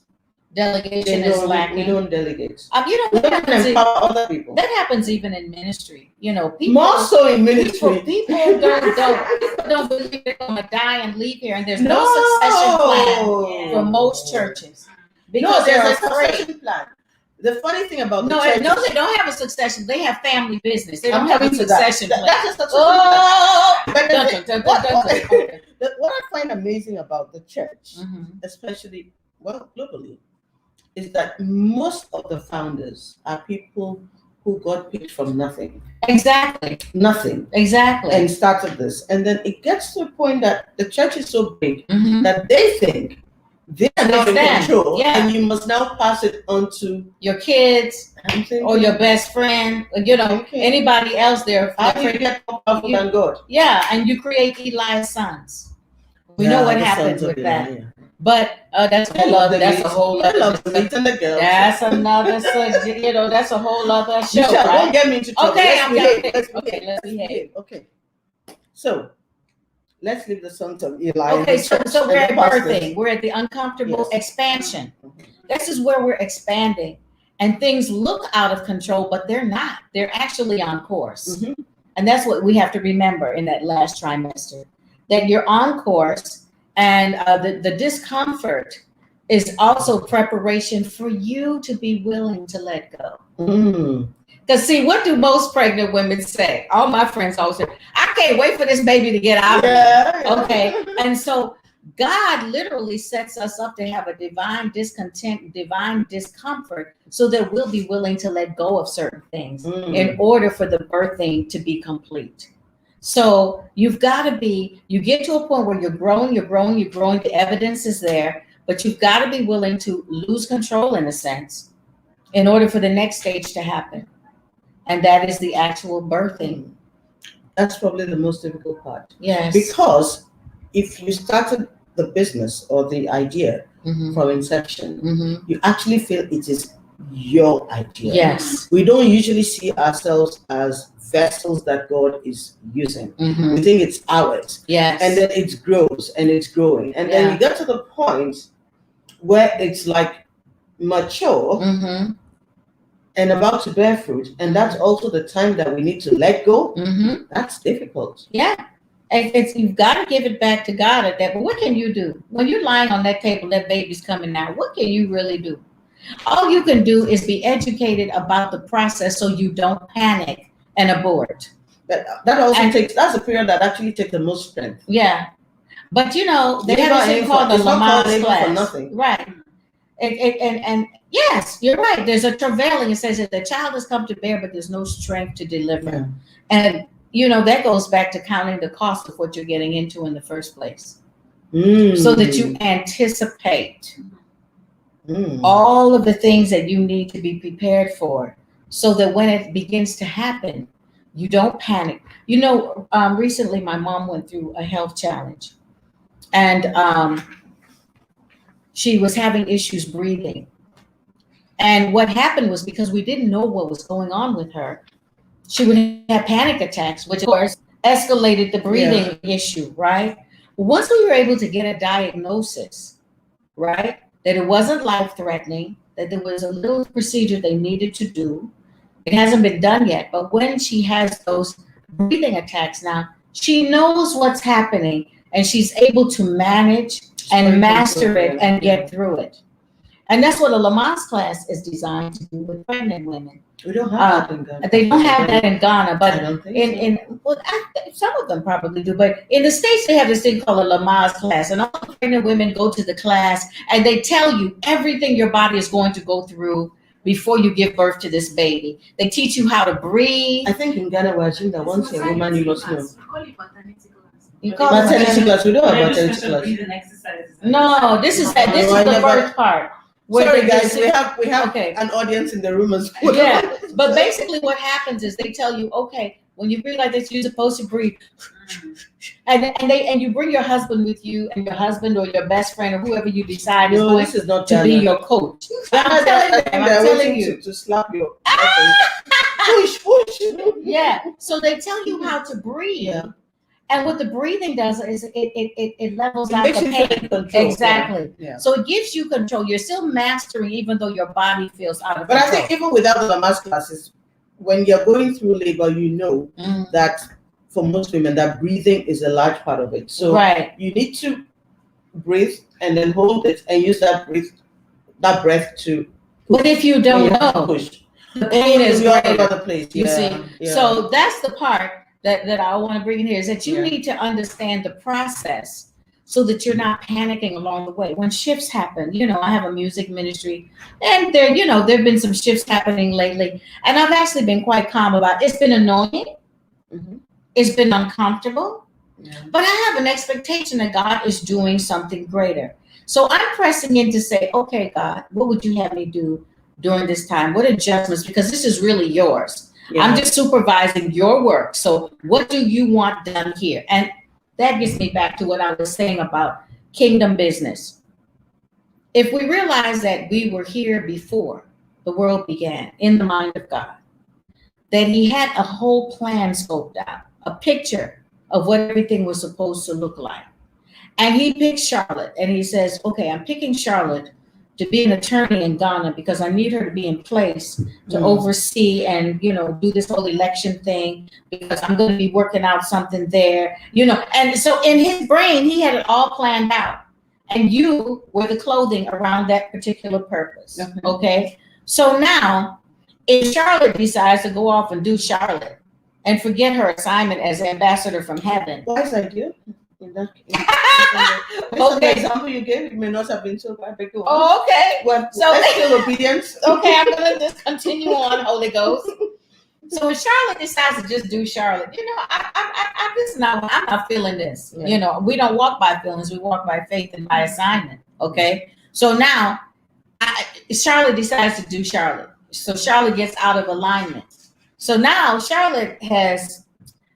Delegation is lacking. We don't delegate. You know, we don't empower other people. That happens even in ministry. You know, people more so in ministry. People don't believe they're going to die and leave here, and there's no succession plan for most churches because there's a succession plan. The funny thing about no, they don't have a succession. They have family business. They don't have a succession plan. That's a succession plan. What I find amazing about the church, especially globally, is that most of the founders are people who got picked from nothing. Exactly. Nothing. Exactly. And started this. And then it gets to a point that the church is so big that they think they are not in control. And you must now pass it on to your kids or your best friend, you know, anybody else there. How do you get more powerful than God? Yeah, and you create Eli's sons. We know what happened with that. Yeah. But that's a whole other. That's a whole other. That's another. You know, that's a whole other show. Michelle, right? Don't get me into trouble. Let's behave. Okay. So let's leave the sons of Eli. Okay, so we're at birthing. We're at the uncomfortable expansion. This is where we're expanding, and things look out of control, but they're not. They're actually on course, and that's what we have to remember in that last trimester. That you're on course. And the discomfort is also preparation for you to be willing to let go. Because see, what do most pregnant women say? All my friends always say, I can't wait for this baby to get out of me. Okay. And so God literally sets us up to have a divine discontent, divine discomfort, so that we'll be willing to let go of certain things in order for the birthing to be complete. So you've got to you get to a point where you're growing, the evidence is there, but you've got to be willing to lose control in a sense in order for the next stage to happen. And that is the actual birthing. That's probably the most difficult part. Yes. Because if you started the business or the idea from inception, you actually feel it is your idea. Yes. We don't usually see ourselves as vessels that God is using. We think it's ours. Yes. And then it grows and it's growing. And then you get to the point where it's like mature and about to bear fruit. And that's also the time that we need to let go. That's difficult. Yeah. You've got to give it back to God at that. But what can you do? When you're lying on that table, that baby's coming out, what can you really do? All you can do is be educated about the process so you don't panic and abort. That also that's a period that actually takes the most strength. Yeah. But you know, they have a thing called the Lamaze class. For nothing. Right. And yes, you're right. There's a travailing. It says that the child has come to bear, but there's no strength to deliver. Yeah. And you know, that goes back to counting the cost of what you're getting into in the first place. So that you anticipate all of the things that you need to be prepared for, so that when it begins to happen, you don't panic. You know, recently my mom went through a health challenge, and she was having issues breathing. And what happened was, because we didn't know what was going on with her, she would have panic attacks, which of course escalated the breathing issue, right? Once we were able to get a diagnosis, right, that it wasn't life-threatening, that there was a little procedure they needed to do, It hasn't been done yet, but when she has those breathing attacks now, she knows what's happening and she's able to manage and master it and get through it. And that's what a Lamaze class is designed to do with pregnant women. We don't have that in Ghana. They don't have that in Ghana, but so. some of them probably do. But in the States, they have this thing called a Lamaze class, and all the pregnant women go to the class, and they tell you everything your body is going to go through before you give birth to this baby. They teach you how to breathe. I think in Ghana we're doing that once a woman you must know. You call Maternity it class. We don't have Maybe maternity special class. breathing exercises. no. This is the birth part. Sorry they guys, just- we have Okay. an audience in the room as well. Yeah, but basically what happens is they tell you, okay, when you breathe like this, you're supposed to breathe. And you bring your husband with you, and your husband or your best friend or whoever you decide is No, going this is not to be Ghana. your coach. Ghana, I'm they're telling waiting you. to slap you. Push. Yeah. So they tell you how to breathe. Yeah. And what the breathing does is it levels It out makes the you feel in pain. control. Exactly. Yeah. So it gives you control. You're still mastering even though your body feels out of But I control. think even without the Lamaze classes, when you're going through labor, you know that for most women, that breathing is a large part of it. So right. you need to breathe and then hold it and use that breath to But if you don't know, push. the pain is all greater. over the place. You Yeah, see, yeah. so that's the part that I want to bring in here is that you Yeah. need to understand the process so that you're not panicking along the way. When shifts happen, I have a music ministry, and there've been some shifts happening lately, and I've actually been quite calm about it. It's been annoying, it's been uncomfortable, but I have an expectation that God is doing something greater. So I'm pressing in to say, okay, God, what would you have me do during this time? What adjustments? Because this is really yours. Yeah. I'm just supervising your work. So what do you want done here? And that gets me back to what I was saying about kingdom business. If we realize that we were here before the world began in the mind of God, that he had a whole plan scoped out, a picture of what everything was supposed to look like. And he picked Charlotte and he says, okay, I'm picking Charlotte to be an attorney in Ghana because I need her to be in place to oversee and, do this whole election thing because I'm going to be working out something there, And so in his brain, he had it all planned out. And you were the clothing around that particular purpose. Okay. So now, if Charlotte decides to go off and do Charlotte and forget her assignment as ambassador from heaven. Wise idea. Okay. The example you gave, it may not have been so perfect. Oh, okay. Well, So let's still obedience. Okay, I'm gonna just continue on, Holy Ghost. So when Charlotte decides to just do Charlotte, I'm not feeling this. Yeah. We don't walk by feelings, we walk by faith and by assignment. Okay. So now Charlotte decides to do Charlotte. So Charlotte gets out of alignment. So now Charlotte's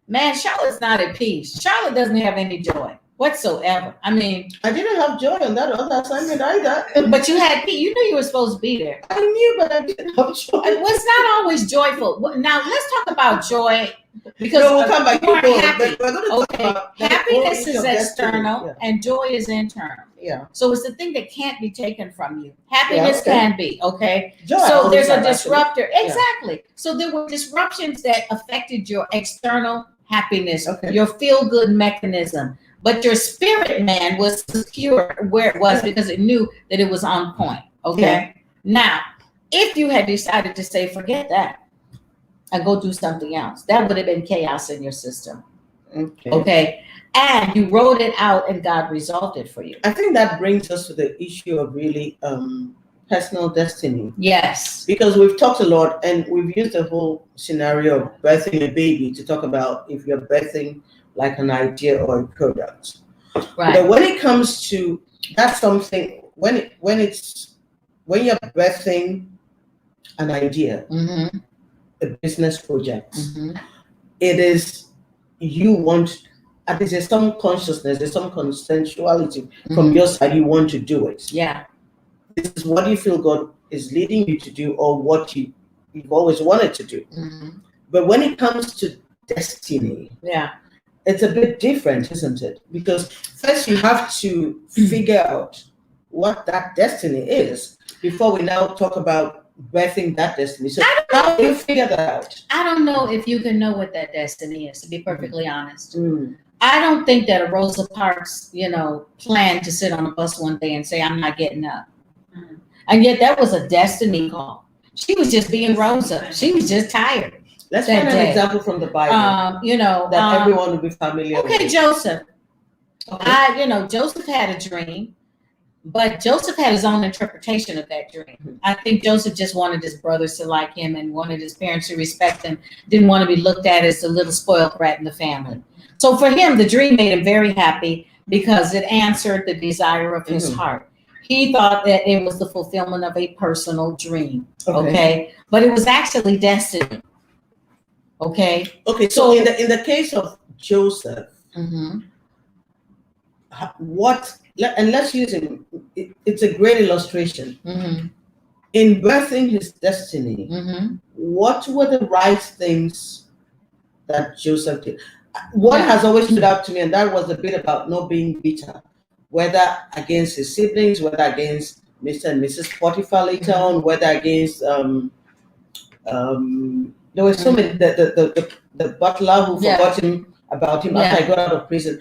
not at peace. Charlotte doesn't have any joy whatsoever. I mean, I didn't have joy on that other assignment either. but you had peace. You knew you were supposed to be there. I knew, but I didn't have joy. It's not always joyful. Now let's talk about joy because we'll come back. you weren't happy. We're going to talk about Happiness is of external destiny. and joy is internal. Yeah. So it's the thing that can't be taken from you. Happiness can be, okay? Joy So there's a always has, disruptor. Exactly. So there were disruptions that affected your external happiness, your feel-good mechanism. But your spirit man was secure where it was because it knew that it was on point. Okay. Yeah. Now, if you had decided to say, forget that and go do something else, that would have been chaos in your system. Okay. And you wrote it out and God resolved it for you. I think that brings us to the issue of really personal destiny. Yes. Because we've talked a lot and we've used the whole scenario of birthing a baby to talk about if you're birthing like an idea or a product. Right. But when it comes to that's something when you're birthing an idea, a business project, it is there's some consciousness, there's some consensuality from your side. You want to do it. Yeah. This is what you feel God is leading you to do, or what you've always wanted to do. But when it comes to destiny, it's a bit different, isn't it? Because first you have to figure out what that destiny is before we now talk about birthing that destiny. So how do you figure that out? I don't know if you can know what that destiny is, to be perfectly honest. Mm. I don't think that a Rosa Parks, planned to sit on a bus one day and say, I'm not getting up. And yet that was a destiny call. She was just being Rosa. She was just tired. Let's that find an day. example from the Bible that everyone will be familiar with. Okay, Joseph. Okay. Joseph had a dream, but Joseph had his own interpretation of that dream. I think Joseph just wanted his brothers to like him and wanted his parents to respect him, didn't want to be looked at as the little spoiled brat in the family. So for him, the dream made him very happy because it answered the desire of his heart. He thought that it was the fulfillment of a personal dream, okay? But it was actually destiny, okay? Okay, so in the case of Joseph, let's use him. It's a great illustration. In birthing his destiny, what were the right things that Joseph did? One has always stood out to me, and that was the bit about not being bitter, whether against his siblings, whether against Mr. and Mrs. Potiphar later on, whether against there were so many, the butler who forgot him about him after he got out of prison.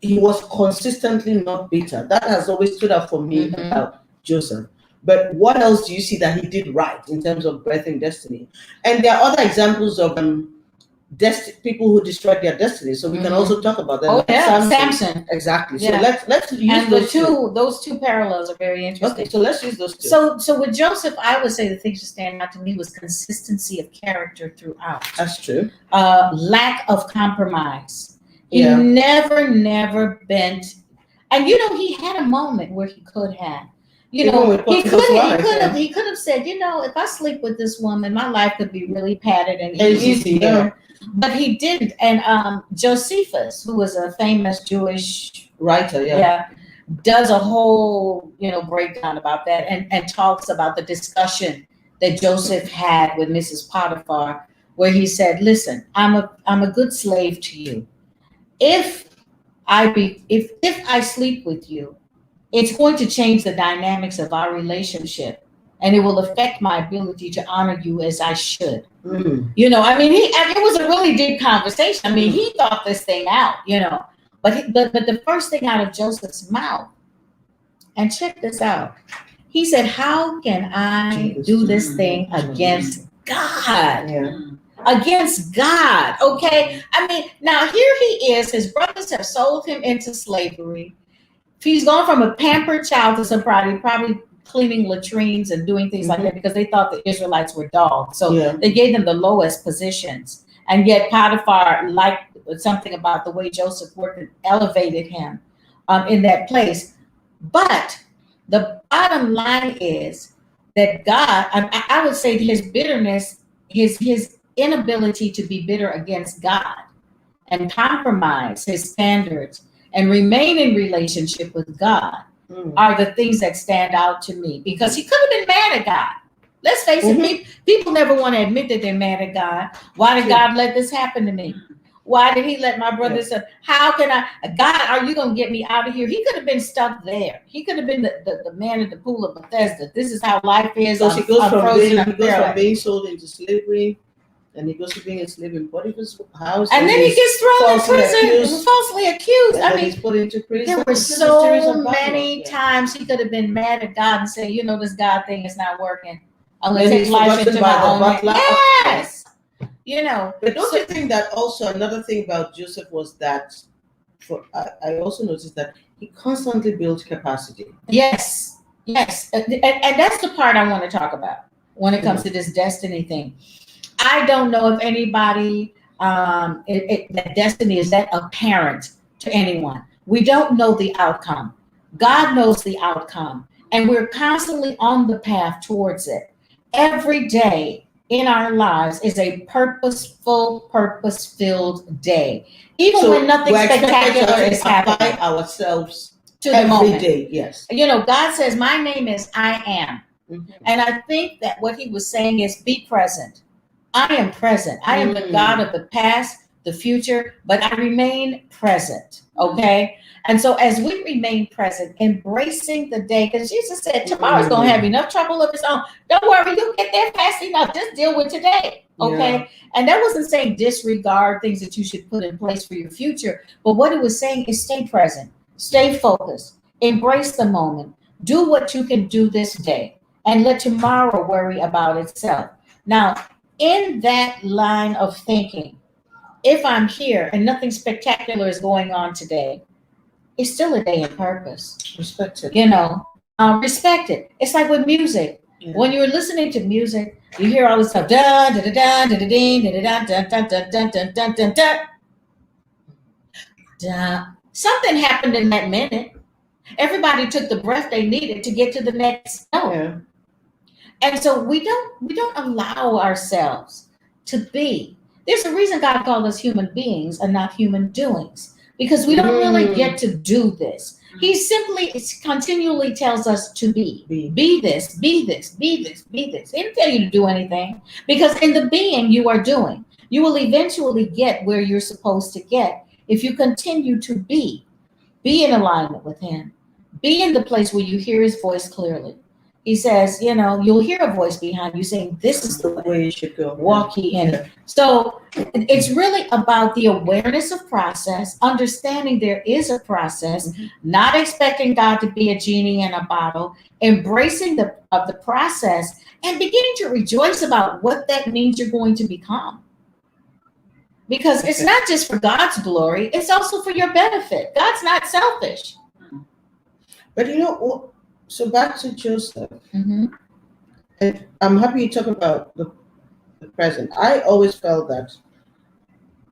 He was consistently not bitter. That has always stood out for me about Joseph. But what else do you see that he did right in terms of birthing destiny? And there are other examples of people who destroyed their destiny. So we can also talk about that. Oh yeah, Samson. Exactly. Yeah. So let's use and those two parallels are very interesting. Okay, so let's use those two. So with Joseph, I would say the things that stand out to me was consistency of character throughout. That's true. Lack of compromise. He never bent. And he had a moment where he could have. He could have said, if I sleep with this woman, my life could be really padded and easy. But he didn't. And Josephus, who was a famous Jewish writer, does a whole breakdown about that and talks about the discussion that Joseph had with Mrs. Potiphar, where he said, listen, I'm a good slave to you. If I sleep with you, it's going to change the dynamics of our relationship, and it will affect my ability to honor you as I should. It was a really deep conversation. He thought this thing out, but the first thing out of Joseph's mouth, and check this out, he said, how can I do this thing against God? Against God, okay? Now here he is. His brothers have sold him into slavery. He's gone from a pampered child to somebody probably cleaning latrines and doing things like that because they thought the Israelites were dogs. So they gave them the lowest positions. And yet Potiphar liked something about the way Joseph worked and elevated him in that place. But the bottom line is that God, I would say his bitterness, his inability to be bitter against God and compromise his standards and remain in relationship with God are the things that stand out to me, because he could have been mad at God. Let's face it, people never want to admit that they're mad at God. Why did God let this happen to me? Why did he let my brother say, how can God, are you going to get me out of here? He could have been stuck there. He could have been the man at the pool of Bethesda. This is how life is. So he goes from being sold into slavery, and he goes to being a slave in Potiphar's house. And then he gets thrown in prison, falsely accused. He's put into prison. There were so many times he could have been mad at God and say, this God thing is not working. I'm going to take life into my own hands. Yes. But don't you think that also another thing about Joseph was that, I also noticed that he constantly built capacity. Yes. And that's the part I want to talk about when it comes to this destiny thing. I don't know if anybody, that destiny is that apparent to anyone. We don't know the outcome. God knows the outcome, and we're constantly on the path towards it. Every day in our lives is a purposeful, purpose-filled day. Even when nothing spectacular is happening. Apply ourselves to the every moment. Day, yes. God says, my name is I am. And I think that what he was saying is be present. I am present. I am the God of the past, the future, but I remain present. Okay. And so as we remain present, embracing the day, because Jesus said tomorrow's going to have enough trouble of its own. Don't worry, you'll get there fast enough. Just deal with today. Okay. Yeah. And that wasn't saying disregard things that you should put in place for your future. But what it was saying is stay present, stay focused, embrace the moment, do what you can do this day, and let tomorrow worry about itself. Now, in that line of thinking, if I'm here and nothing spectacular is going on today, it's still a day in purpose. Respect it. Respect it. It's like with music. Yeah. When you're listening to music, you hear all this stuff. Da da da da da da da da da da da da da da. Something happened in that minute. Everybody took the breath they needed to get to the next note. Yeah. And so we don't allow ourselves to be. There's a reason God called us human beings and not human doings, because we don't really get to do this. He simply continually tells us to be this, be this, be this, be this. He didn't tell you to do anything, because in the being you are doing, you will eventually get where you're supposed to get if you continue to be in alignment with him, be in the place where you hear his voice clearly. He says, you'll hear a voice behind you saying, this is the way you should go. Walk ye in it. So it's really about the awareness of process, understanding there is a process, not expecting God to be a genie in a bottle, embracing the process, and beginning to rejoice about what that means you're going to become. Because it's not just for God's glory, it's also for your benefit. God's not selfish. But so back to Joseph, and I'm happy you talk about the present. I always felt that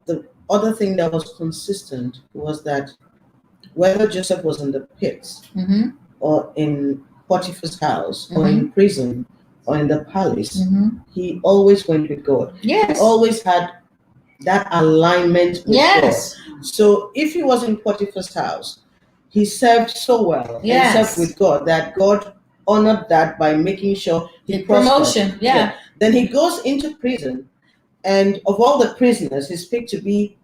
the other thing that was consistent was that whether Joseph was in the pits or in Potiphar's house or in prison or in the palace, he always went with God. Yes. He always had that alignment with God. So if he was in Potiphar's house, he served so well and served with God that God honored that by making sure he promotion. Yeah. Then he goes into prison, and of all the prisoners, he's picked to be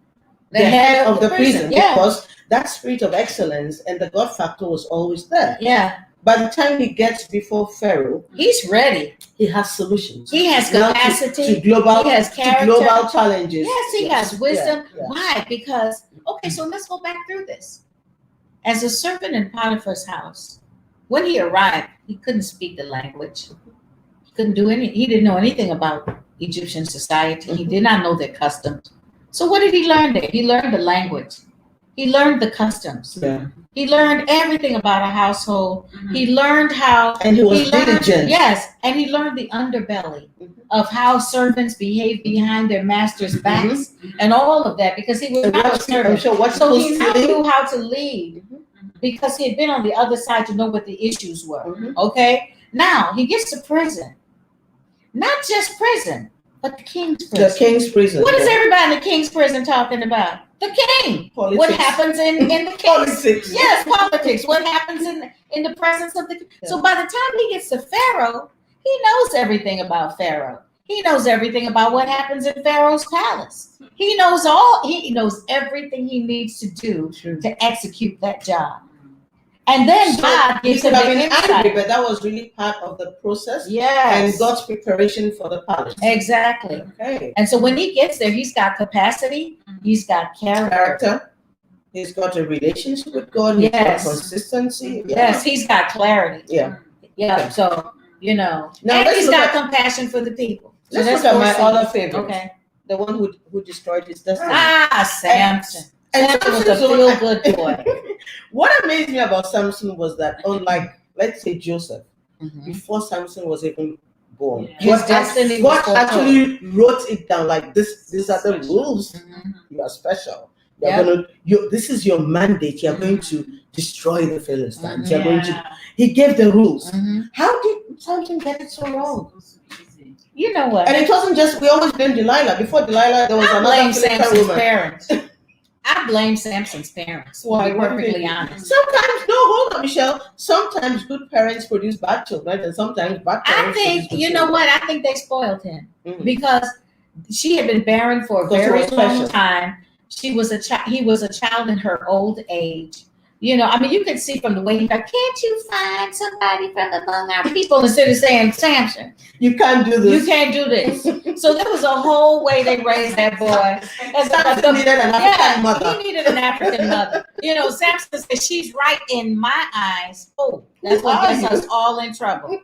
the head of the prison because that spirit of excellence and the God factor was always there. Yeah. By the time he gets before Pharaoh, he's ready. He has solutions. He has capacity. To global, he has character. To global challenges. Yes, he has wisdom. Yeah. Why? Because, so let's go back through this. As a servant in Potiphar's house, when he arrived, he couldn't speak the language. He couldn't do he didn't know anything about Egyptian society. He did not know their customs. So what did he learn there? He learned the language. He learned the customs. Yeah. He learned everything about a household. He learned how... And he was diligent. Yes, and he learned the underbelly of how servants behave behind their masters' backs and all of that, because he was not a servant. So he now knew how to lead because he had been on the other side to know what the issues were. Okay? Now, he gets to prison. Not just prison, but the king's prison. The king's prison. What is everybody in the king's prison talking about? The king. Politics. What happens in the king's politics? Yes, politics. What happens in the presence of the king? Yeah. So by the time he gets to Pharaoh, he knows everything about Pharaoh. He knows everything about what happens in Pharaoh's palace. He knows everything he needs to do to execute that job. And then God gives him the insight. Angry, but that was really part of the process. Yes. And God's preparation for the palace. Exactly. Okay. And so when he gets there, he's got capacity. He's got character. He's got a relationship with God. He's got consistency. Yeah. Yes, he's got clarity. Yeah. Yeah. Okay. So, now and he's got compassion for the people. So let's look at my other favorite. Okay. The one who destroyed his destiny. Samson. Samson was a feel-good boy. What amazed me about Samson was that, unlike, let's say, Joseph, before Samson was even born, his destiny God actually wrote it down like this. These are the rules. You are special. This is your mandate. You're going to destroy the Philistines. You're going to. He gave the rules. How did Samson get it so wrong? You know what? And it wasn't just, we always blame Delilah. Before Delilah, there was another Philistine woman. Parents. I blame Samson's parents. To be perfectly honest. Hold on, Michelle. Sometimes good parents produce bad children, and sometimes bad parents. I think, I think they spoiled him because she had been barren for a Because she very was long special. time. She was a child. He was a child in her old age. You know, I mean, you can see from the way he got, can't you find somebody from among our people, instead of saying, Samson, You can't do this. you can't do this. So there was a whole way they raised that boy. Samson needed an African mother. He needed an African mother. You know, Samson said, she's right in my eyes. Oh, that's what gets us all in trouble.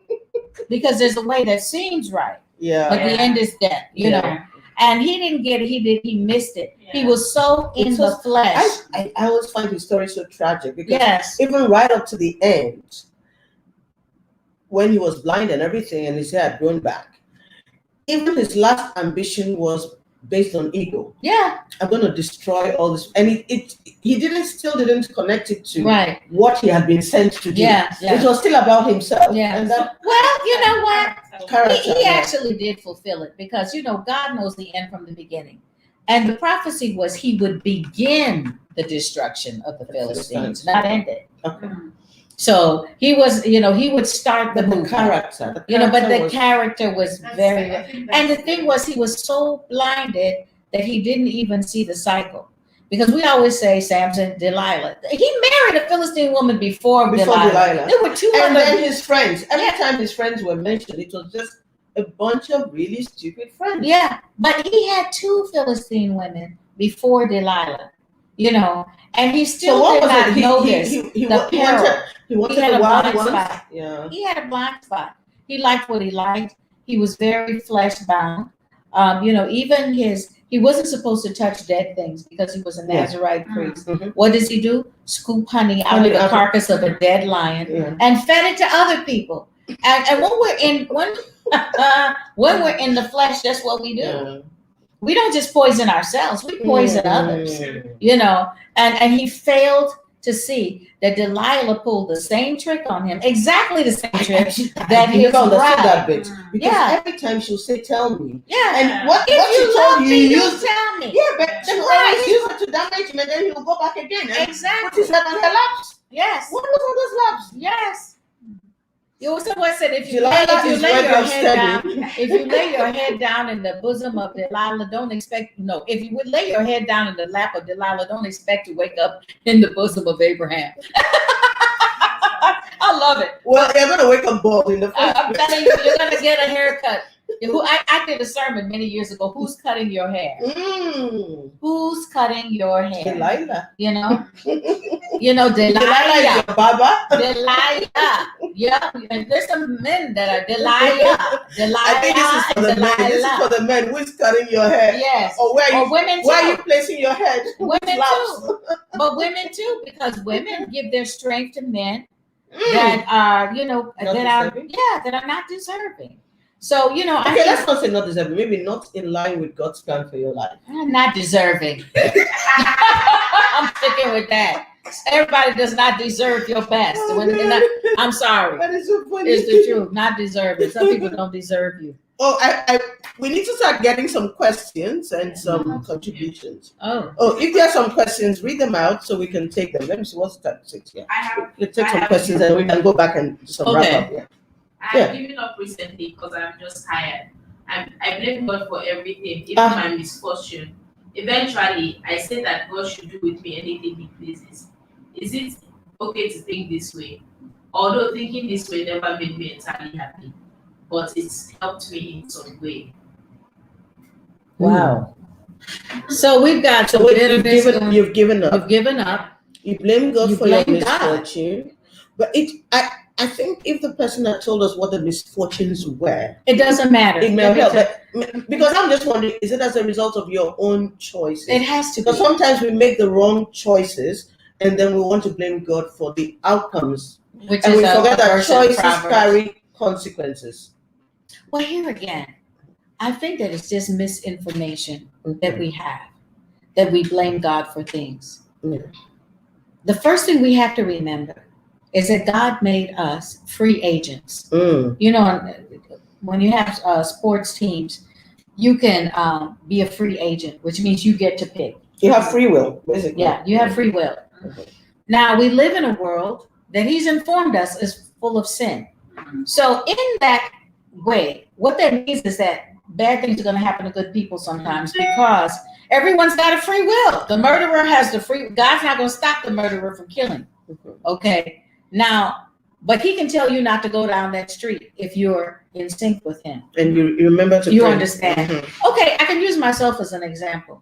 Because there's a way that seems right, Yeah. but the end is death, you know. And he didn't get it. He missed it. Yeah. He was so in the flesh. I always find his story so tragic because Yes. even right up to the end, when he was blind and everything and his hair had grown back, even his last ambition was based on ego. Yeah. I'm going to destroy all this. And he still didn't connect it to Right. what he had been sent to do. Yeah. It was still about himself. Yeah. And that Well, you know what? character. He actually did fulfill it because, you know, God knows the end from the beginning. And the prophecy was he would begin the destruction of the Philistines, not end it. Okay. So he was, you know, he would start the But the movement. character. You know, but the was- character was very, and the thing was, he was so blinded that he didn't even see the cycle. Because we always say Samson, Delilah. He married a Philistine woman before Delilah. There were two And other. then his friends. Every Yeah. time his friends were mentioned, it was just a bunch of really stupid friends. Yeah, but he had two Philistine women before Delilah, you know, and he still did not notice the peril. He wanted He had the a wild blind ones. spot. Yeah. He had a blind spot. He liked what he liked. He was very flesh bound. You know, even he wasn't supposed to touch dead things because he was a Nazarite priest. Mhm. What does he do? Scoop honey out Honey of the out- carcass of a dead lion Yeah. and fed it to other people. And when we're in the flesh, that's what we do. Yeah. We don't just poison ourselves, we poison others, Mm. you know. And he failed to see that Delilah pulled the same trick on him, exactly the same trick that I his never understood bride. that bit. Because Yeah. every time she'll say, tell me. Yeah. And what If she you told love you, me, you you used. tell me. Yeah, but she The always thing use it to damage him and then he'll go back again. And Exactly. what is that on her laps? Yes. What was on those laps? Yes. You know, someone said if you Delilah lay is your ready head of down, steady. if you lay your head down in the bosom of Delilah, don't expect if you would lay your head down in the lap of Delilah, don't expect to wake up in the bosom of Abraham. I love it. Well, you're going to wake up bald in the first I'm telling you, you're gonna get a haircut. I did a sermon many years ago. Who's cutting your hair? Who's cutting your hair? Delilah. You know, Delilah is Delilah. your barber. Delilah. Yeah, and there's some men that are Delilah. Delilah. I think this is for the men. This is for the men. Who's cutting your hair? Yes. Or Women too. where are you placing your head? Women Laps. too. But women too, because women give their strength to men that are, Not that are not deserving. So, you know, Okay, let's not say not deserving. Maybe not in line with God's plan for your life. I'm not deserving. I'm sticking with that. Everybody does not deserve your best. I'm sorry. That is so funny. It's the truth. Not deserving. Some people don't deserve you. Oh, we need to start getting some questions and some contributions. Oh. Oh, if there are some questions, read them out so we can take them. Let me see what's that 6 here. We'll take some questions and we can go back and do some wrap up. Yeah. I've given up recently because I'm just tired. I blame God for everything, even my misfortune. Eventually, I say that God should do with me anything He pleases. Is it okay to think this way? Although thinking this way never made me entirely happy, but it's helped me in some way. Wow. So we've got some bitterness. You've given up. You've given up. You blame God You for your blame God. misfortune. But I think if the person had told us what the misfortunes were, It doesn't matter. it may help. Because I'm just wondering, is it as a result of your own choices? It has to be. Because sometimes we make the wrong choices and then we want to blame God for the outcomes. Which And is we a forget that verse in choices Proverbs. carry consequences. Well, here again, I think that it's just misinformation that we have, that we blame God for things. Yeah. The first thing we have to remember is that God made us free agents. You know, when you have sports teams, you can be a free agent, which means you get to pick. You have free will, basically. Yeah, you have free will. Okay. Now, we live in a world that He's informed us is full of sin. So in that way, what that means is that bad things are going to happen to good people sometimes, because everyone's got a free will. The murderer has the free. God's not going to stop the murderer from killing. Okay. Now, but he can tell you not to go down that street if you're in sync with him. And you remember to You pray. understand. Okay, I can use myself as an example.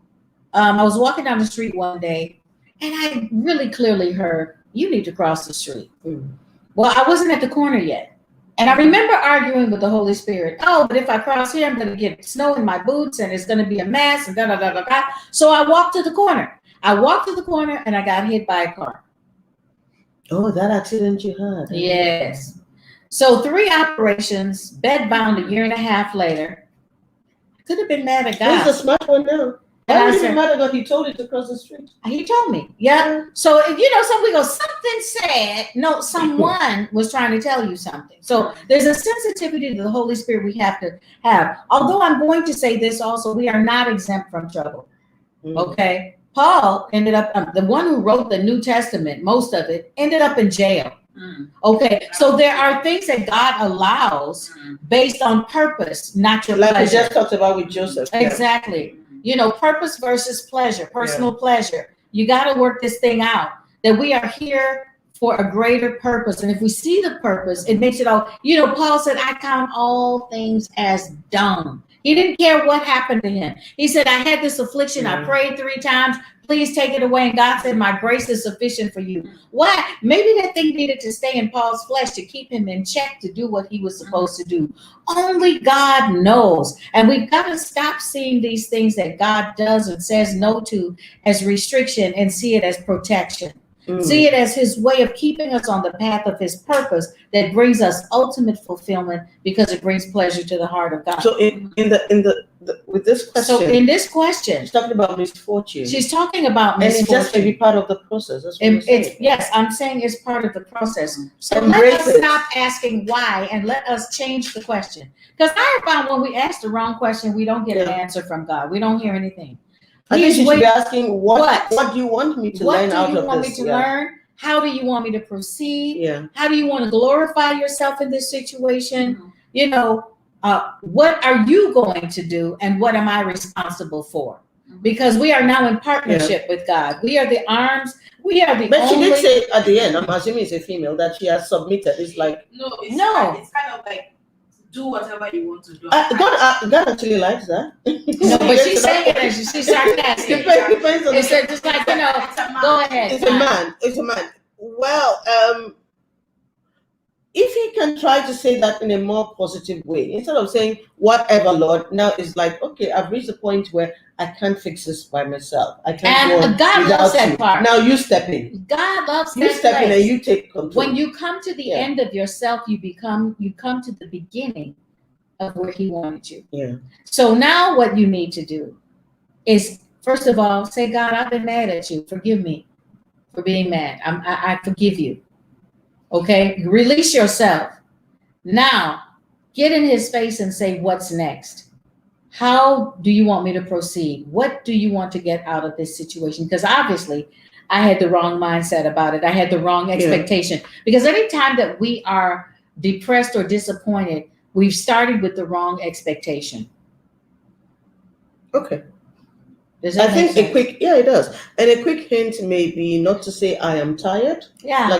I was walking down the street one day, and I really clearly heard, you need to cross the street. Well, I wasn't at the corner yet. And I remember arguing with the Holy Spirit. Oh, but if I cross here, I'm going to get snow in my boots, and it's going to be a mess, and da-da-da-da-da. So I walked to the corner. And I got hit by a car. Oh, that accident you had. Yes. So 3 operations, bed bound a year and a half later. Could have been mad at God. Who's the smart one now? And Why I would it said, matter that he told you to cross the street? he told me. Yeah. So, some we go, something said, no, someone was trying to tell you something. So there's a sensitivity to the Holy Spirit we have to have. Although I'm going to say this also, we are not exempt from trouble. Okay. Paul ended up, the one who wrote the New Testament, most of it, ended up in jail. Okay. So there are things that God allows based on purpose, not your Like we pleasure. just talked about with Joseph. Exactly. Purpose versus pleasure, personal pleasure. You got to work this thing out, that we are here for a greater purpose. And if we see the purpose, it makes it all, Paul said, I count all things as dung. He didn't care what happened to him. He said, I had this affliction. I prayed 3 times. Please take it away. And God said, my grace is sufficient for you. Why? Maybe that thing needed to stay in Paul's flesh to keep him in check to do what he was supposed to do. Only God knows. And we've got to stop seeing these things that God does and says no to as restriction and see it as protection. See it as his way of keeping us on the path of his purpose that brings us ultimate fulfillment, because it brings pleasure to the heart of God. So with this question, So in this question, she's talking about misfortune. she's talking about and it misfortune. just may be part of the process. That's what Yes, I'm saying it's part of the process. So Embrace let us it. stop asking why and let us change the question. Because I have found when we ask the wrong question, we don't get an answer from God. We don't hear anything. I think He's you should be waiting. asking what do you want me to learn out What do of you want this? me to learn? How do you want me to proceed? Yeah. How do you want to glorify yourself in this situation? What are you going to do, and what am I responsible for? Because we are now in partnership with God. We are the arms. We are the But only. she did say at the end, I'm assuming it's a female, that she has submitted. It's like It's kind of like, do whatever you want to do. God actually likes that. No, but she's saying it as she's sarcastic. Depends on It's just like, go ahead. It's a man. Well, if he can try to say that in a more positive way, instead of saying whatever, Lord, now it's like, okay, I've reached the point where I can't fix this by myself. I can't go on God without loves that you. part. Now you step in. God loves You that step in place. and you take control. When you come to the end of yourself, you come to the beginning of where he wanted you. Yeah. So now what you need to do is, first of all, say, God, I've been mad at you. Forgive me for being mad. I forgive you. Okay? Release yourself. Now, get in his face and say, what's next? How do you want me to proceed? What do you want to get out of this situation? Because obviously, I had the wrong mindset about it. I had the wrong expectation. Because any time that we are depressed or disappointed, we've started with the wrong expectation. Okay. Does that make sense? it does. And a quick hint may be not to say I am tired. Yeah.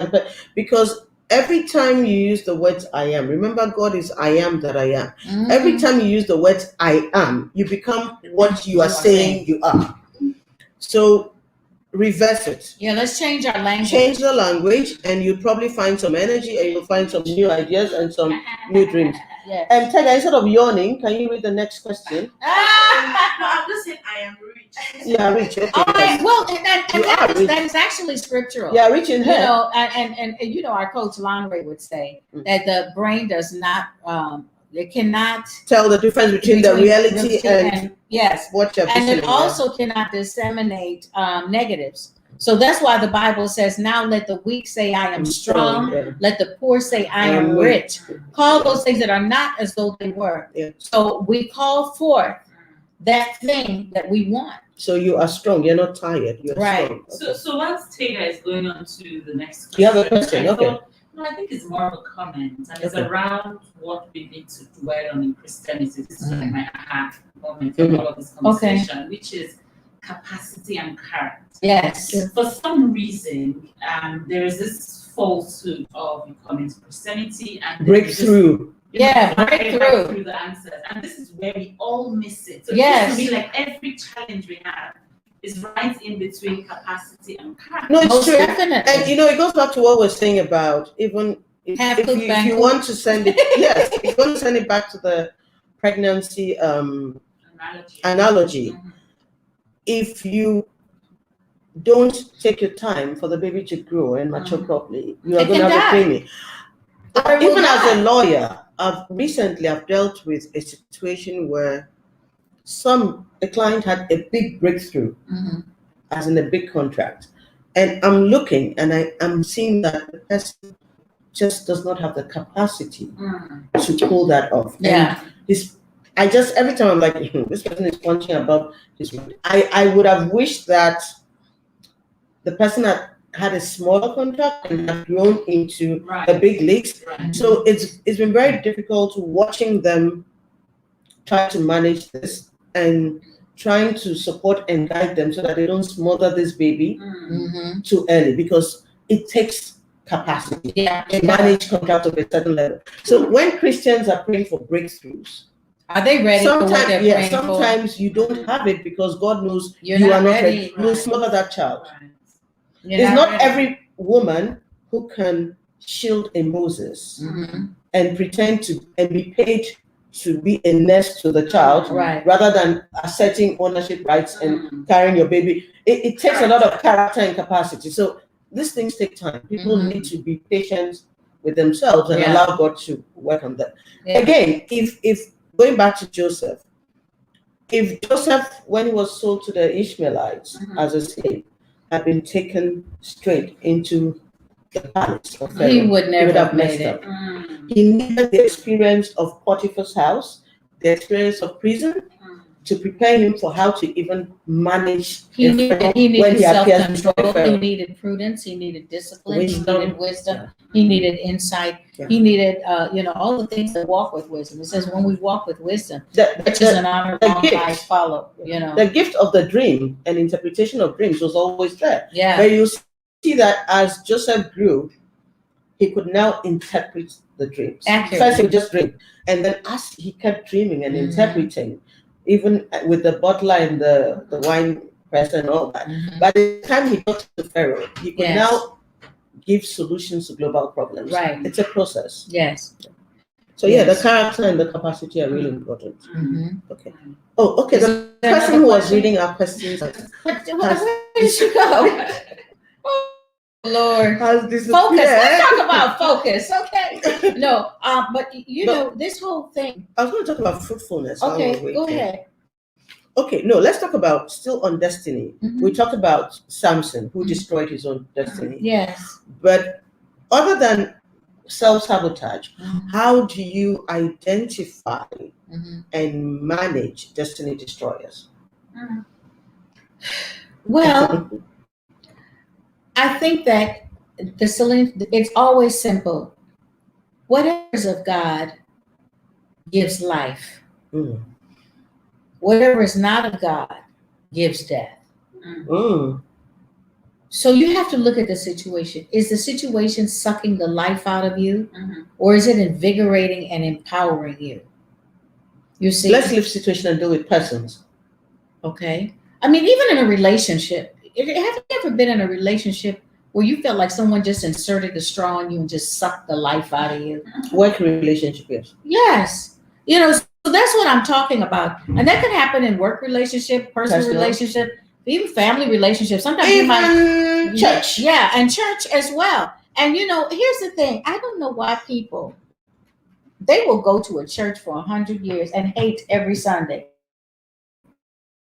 Because every time you use the words I am, remember God is I am that I am. Mhm. Every time you use the words I am, you become what you are saying you are. So reverse it. Yeah, let's change our language. Change the language, and you'll probably find some energy, and you'll find some new ideas and some new dreams. Yes. And Ted, instead of yawning, can you read the next question? No, I'm just saying I am rich. Yeah, rich. Okay. All right. Well, and rich. that is actually scriptural. Yeah, rich in head. And our coach Lonray would say that the brain does not, it cannot Tell the difference between the reality and yes, what you're and visioning. it also cannot disseminate negatives. So that's why the Bible says, now let the weak say I am strong. Yeah. Let the poor say I am rich. Call those things that are not as though they were. Yeah. So we call forth that thing that we want. So you are strong. You're not tired. You're Right. strong. So once Taylor is going on to the next question. You have a question? I Okay. thought No, I think it's more of a comment, and it's Okay. around what we need to dwell on in Christianity. This is like my aha moment Mhm. in all of this conversation, which is capacity and character. Yes. For some reason, there is this falsehood of you come into Christianity and then you just, Breakthrough. Yeah, breakthrough breakthrough. the answers, and this is where we all miss it. So Yes. it seems to me like every challenge we have is right in between capacity and character. No, it's Most true. definitely. And it goes back to what we're saying about even Half if cooked, you bang want to send it, yes, if you want to send it back to the pregnancy analogy, Mhm. if you don't take your time for the baby to grow and mature properly, you are It going to can have die. a preemie. Or it will Even as die. a lawyer, I've dealt with a situation where a client had a big breakthrough, Mhm. as in a big contract, and I'm looking and I'm seeing that the person just does not have the capacity to pull that off. Yeah. And every time I'm like, this person is punching above his weight. I would have wished that the person had a smaller contract and had grown into the big leagues. Right. So it's been very difficult watching them try to manage this and trying to support and guide them so that they don't smother this baby Mhm. too early, because it takes capacity Yeah. to manage contract of a certain level. So when Christians are praying for breakthroughs, Are they ready for what they're praying for? sometimes you don't have it because God knows You're you not are not ready. ready. You smother that child. Right. You're It's not ready. every woman who can shield a Moses Mhm. and pretend to and be paid to be a nurse to the child, Right. rather than asserting ownership rights and carrying your baby. It takes a lot of character and capacity. So these things take time. People Mhm. need to be patient with themselves and Yeah. allow God to work on them. Yeah. Again, if going back to Joseph, if Joseph, when he was sold to the Ishmaelites as a slave, had been taken straight into the palace of Pharaoh, He would never have have made messed it. up. He needed the experience of Potiphar's house, the experience of prison, to prepare him for how to even manage He a needed Pharaoh when he appears before self-control. He Pharaoh. needed prudence. He needed discipline. Wisdom. He needed wisdom. Yeah. He needed insight. Yeah. He needed, all the things that walk with wisdom. It says when we walk with wisdom, The, riches and honor, the long gift. lives follow. The gift of the dream and interpretation of dreams was always there. Yeah. But you see that as Joseph grew, he could now interpret the dreams. Accurately. First, he would just dream. And then as he kept dreaming and interpreting, even with the butler and the wine press and all that, by the time he got to Pharaoh, he could now give solutions to global problems. Right. It's a process. Yes. So the character and the capacity are really important. Mhm. Okay. Oh, okay. Is The there person another who was question? reading our questions Where did you go? Oh, Lord. has disappeared. Focus. Let's talk about focus. Okay. No, but this whole thing. I was going to talk about fruitfulness. Okay, go ahead. Okay, no, let's talk about still on destiny. Mhm. We talked about Samson, who destroyed his own destiny. Yes. But other than self-sabotage, how do you identify and manage destiny destroyers? Well, I think that it's always simple. Whatever is of God gives life. Mm. Whatever is not of God gives death. Mm. So you have to look at the situation. Is the situation sucking the life out of you, or is it invigorating and empowering you? You see? Let's leave situation and deal with persons. Okay. I mean, even in a relationship, have you ever been in a relationship where you felt like someone just inserted the straw in you and just sucked the life out of you? Work relationship, yes. Yes. So that's what I'm talking about. And that can happen in work relationship, personal relationship, even family relationship. Sometimes even church. Yeah, and church as well. And here's the thing. I don't know why people, they will go to a church for 100 years and hate every Sunday.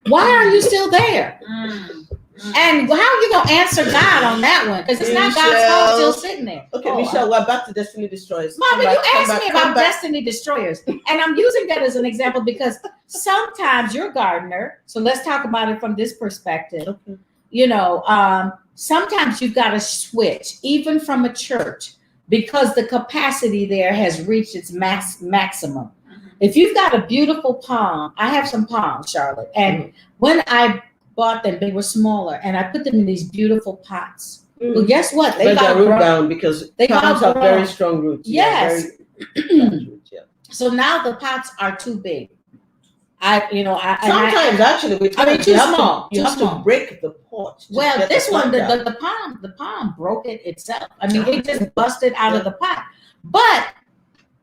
Why are you still there? And how are you going to answer God on that one? Because it's not God's fault still sitting there. Okay, Michelle, we're back to Destiny Destroyers. Mom, but you asked me about Destiny Destroyers. And I'm using that as an example because sometimes you're a gardener. So let's talk about it from this perspective. Okay. Sometimes you've got to switch, even from a church. because the capacity there has reached its maximum. If you've got a beautiful palm, I have some palms, Charlotte, and when I bought them, they were smaller, and I put them in these beautiful pots. Well, guess what? They got root down because palms have very strong roots. Yes. Yeah, roots, yeah. So now the pots are too big. Sometimes actually, you have to break the pot. Well, this one, the palm broke it itself. I mean, it just busted out of the pot. But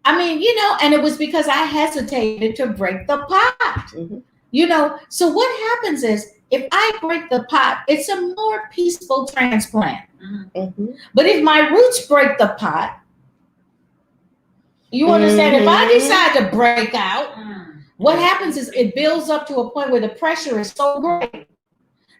I mean, and it was because I hesitated to break the pot. So what happens is, if I break the pot, it's a more peaceful transplant. But if my roots break the pot, you understand, if I decide to break out, what happens is it builds up to a point where the pressure is so great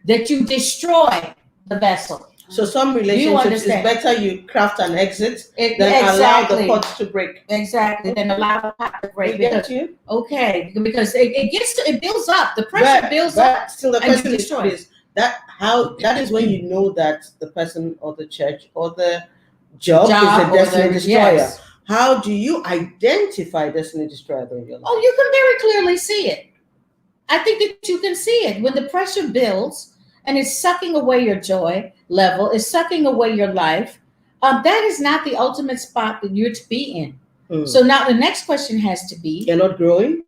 that you destroy the vessel. So some relationships, it's better you craft an exit than allow the pot to break. Exactly, than allow the pot to break. Because it builds up. The pressure builds up. Still, the question is that is when you know that the person or the church or the job is a destiny destroyer. Yes. How do you identify destiny destroyer in your life? Oh, you can very clearly see it. I think that you can see it when the pressure builds and it's sucking away your joy level, it's sucking away your life. That is not the ultimate spot that you're to be in. So now the next question has to be: you're not growing.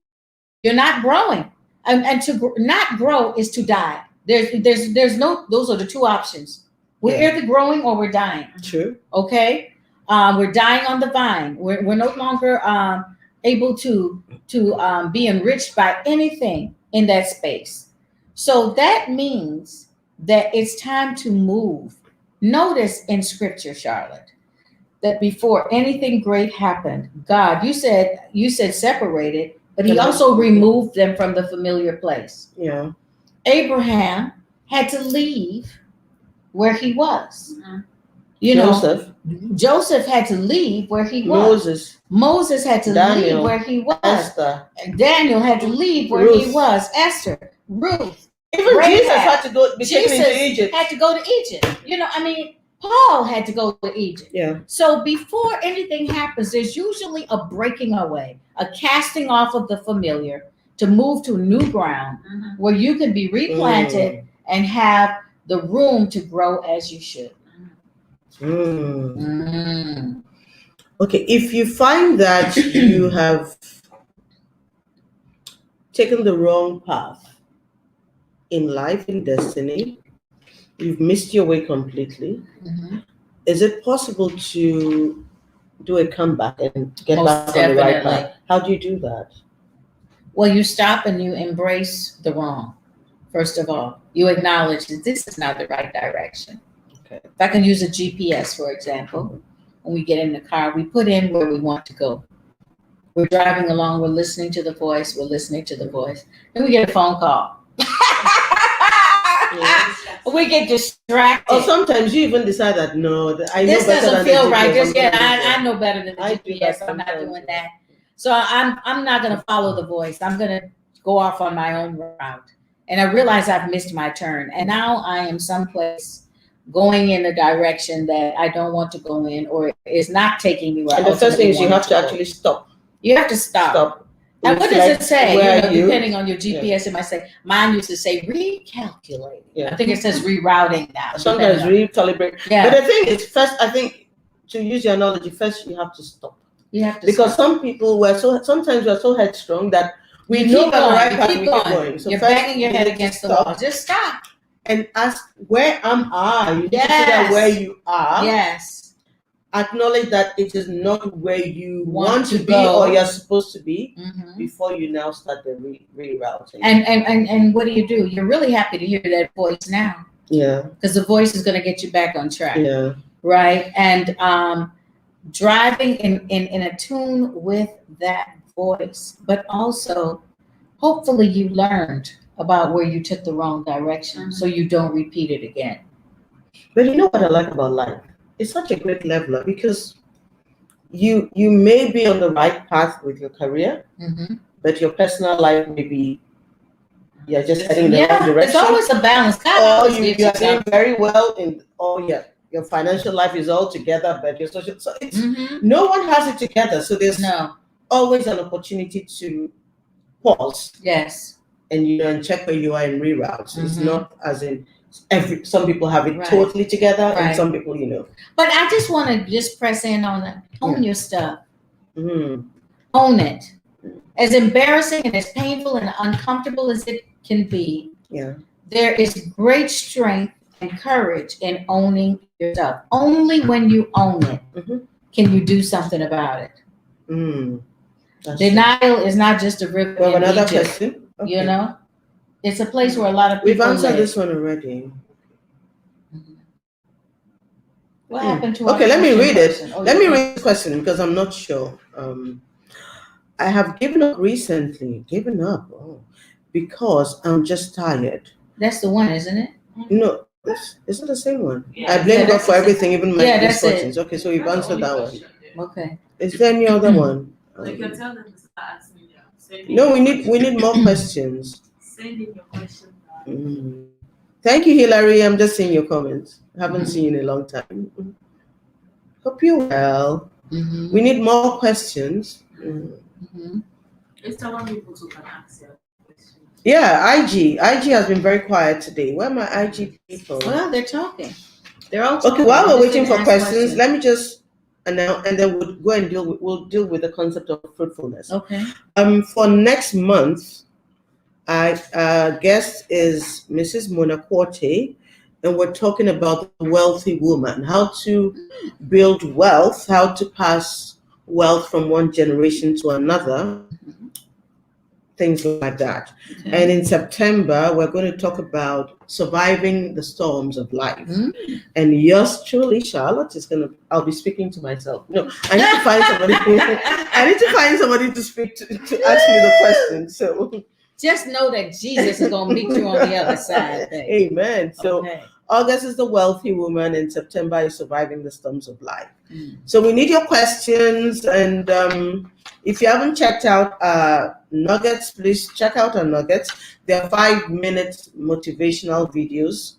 You're not growing, and to not grow is to die. There's no. Those are the two options. We're either growing or we're dying. True. Okay. We're dying on the vine. We're no longer able to be enriched by anything in that space. So that means that it's time to move. Notice in Scripture, Charlotte, that before anything great happened, God, you said separated, but He also removed them from the familiar place. Yeah. Abraham had to leave where he was. Joseph had to leave where he was. Moses had to leave where he was. Esther. Daniel had to leave where he was. Esther, Ruth. Even Jesus had to go be taken to Egypt. Had to go to Egypt. Paul had to go to Egypt. Yeah. So before anything happens, there's usually a breaking away, a casting off of the familiar to move to new ground where you can be replanted and have the room to grow as you should. Okay, if you find that you have taken the wrong path in life, in destiny, you've missed your way completely, is it possible to do a comeback and get back on the right path? How do you do that? Well, you stop and you embrace the wrong. First of all, you acknowledge that this is not the right direction. Okay. If I can use a GPS, for example, when we get in the car, we put in where we want to go. We're driving along, we're listening to the voice, then we get a phone call. We get distracted. Or sometimes you even decide that, no, I know this better doesn't than feel the right. GPS. I know better than the GPS. I'm not doing that. So I'm not going to follow the voice. I'm going to go off on my own route. And I realize I've missed my turn. And now I am someplace going in a direction that I don't want to go in, or is not taking me where. And the first thing is you have to actually stop. You have to stop. And what does it say? Depending on your GPS, it might say. Mine used to say recalculate. Yeah. I think it says rerouting now. Sometimes recalibrate. Yeah. But the thing is, first, I think to use your analogy, first you have to stop. You have to because some people sometimes we're so headstrong that we know that the right path, we keep going. So you're banging your head against the wall. Just stop. And ask, where am I? You consider where you are. Yes. Acknowledge that it is not where you want to be or you're supposed to be before you now start the rerouting. And what do? You're really happy to hear that voice now. Yeah. Because the voice is going to get you back on track. Yeah. Right. And driving in a tune with that voice, but also hopefully you learned about where you took the wrong direction so you don't repeat it again. But you know what I like about life? It's such a great leveler because you may be on the right path with your career, but your personal life may be you're just heading in the wrong direction. It's always a balance. Or you're doing very well in your financial life is all together, but your social, so it's Mm-hmm. no one has it together. So there's No. always an opportunity to pause Yes. and and check where you are in reroutes. It's Mhm. not as in some people have it Right. totally together, and Right. some people, But I just want to just press in on it. Own your stuff. mm, Own it. As embarrassing and as painful and uncomfortable as it can be, yeah. there is great strength and courage in owning yourself. Only when you own it Mhm. can you do something about it. Mm, that's true. Denial is not just a river We have in another Egypt. question. Okay. You know, it's a place where a lot of We've people answered live. this one already. What happened to our Okay, let me question read it. person? Oh, Let you me can- read the question because I'm not sure. I have given up recently. Given up? Oh, because I'm just tired. That's the one, isn't it? No, this isn't the same one. Yeah. I blame Yeah, God that's for the everything, even my Yeah, that's it. misfortunes. Okay, so we've answered that one. Okay. Is there any other one? You can tell them to start asking them. No, we need more questions. Send in your question. Mm. Thank you, Hillary. I'm just seeing your comments. Haven't seen you in a long time. Hope you're well. Mm-hmm. We need more questions. Mm-hmm. It's someone people who can ask you questions. Yeah, IG has been very quiet today. Where are my IG people? Well, they're talking. They're all talking. Okay, while They we're just waiting didn't for ask questions, let me just announce, and then we'll go and we'll deal with the concept of fruitfulness. Okay. For next month, our guest is Mrs. Mona Corte, and we're talking about the wealthy woman, how to build wealth, how to pass wealth from one generation to another, things like that. Okay. And in September, we're going to talk about surviving the storms of life. Mm. And yours truly, Charlotte, I'll be speaking to myself. No, I need to find somebody. I need to find somebody to speak to ask me the question. So Just know that Jesus is going to meet you on the other side. Babe. Amen. So Okay. August is the wealthy woman, and September is surviving the storms of life. Mm. So we need your questions, and if you haven't checked out Nuggets, please check out our Nuggets. They're 5-minute motivational videos,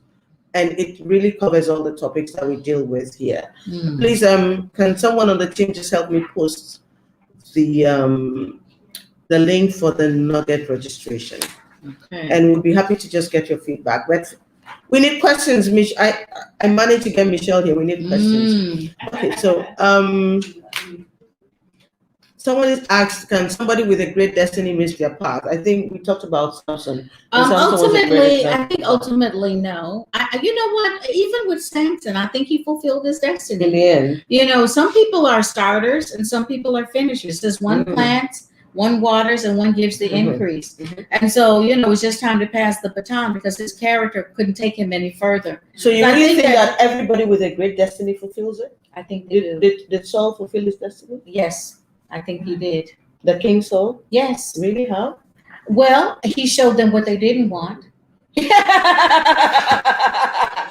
and it really covers all the topics that we deal with here. Mm. Please, can someone on the team just help me post the link for the Nugget registration? Okay. And we'll be happy to just get your feedback. But we need questions, Mich. I managed to get Michelle here. We need questions. Mm. Okay, so someone is asked, can somebody with a great destiny miss their path? I think we talked about Samson. And Samson was a great Ultimately, example. I think ultimately, no. You know what? Even with Samson, I think he fulfilled his In destiny. the end, You know, some people are starters and some people are finishers. There's one plants, one waters, and one gives the increase. And so, you know, it's just time to pass the baton because his character couldn't take him any further. so you I really think think that- that everybody with a great destiny fulfills it? I think they do. Did Saul fulfill his destiny? Yes, I think he did. The king Saul? Yes. Really? How? Well, he showed them what they didn't want.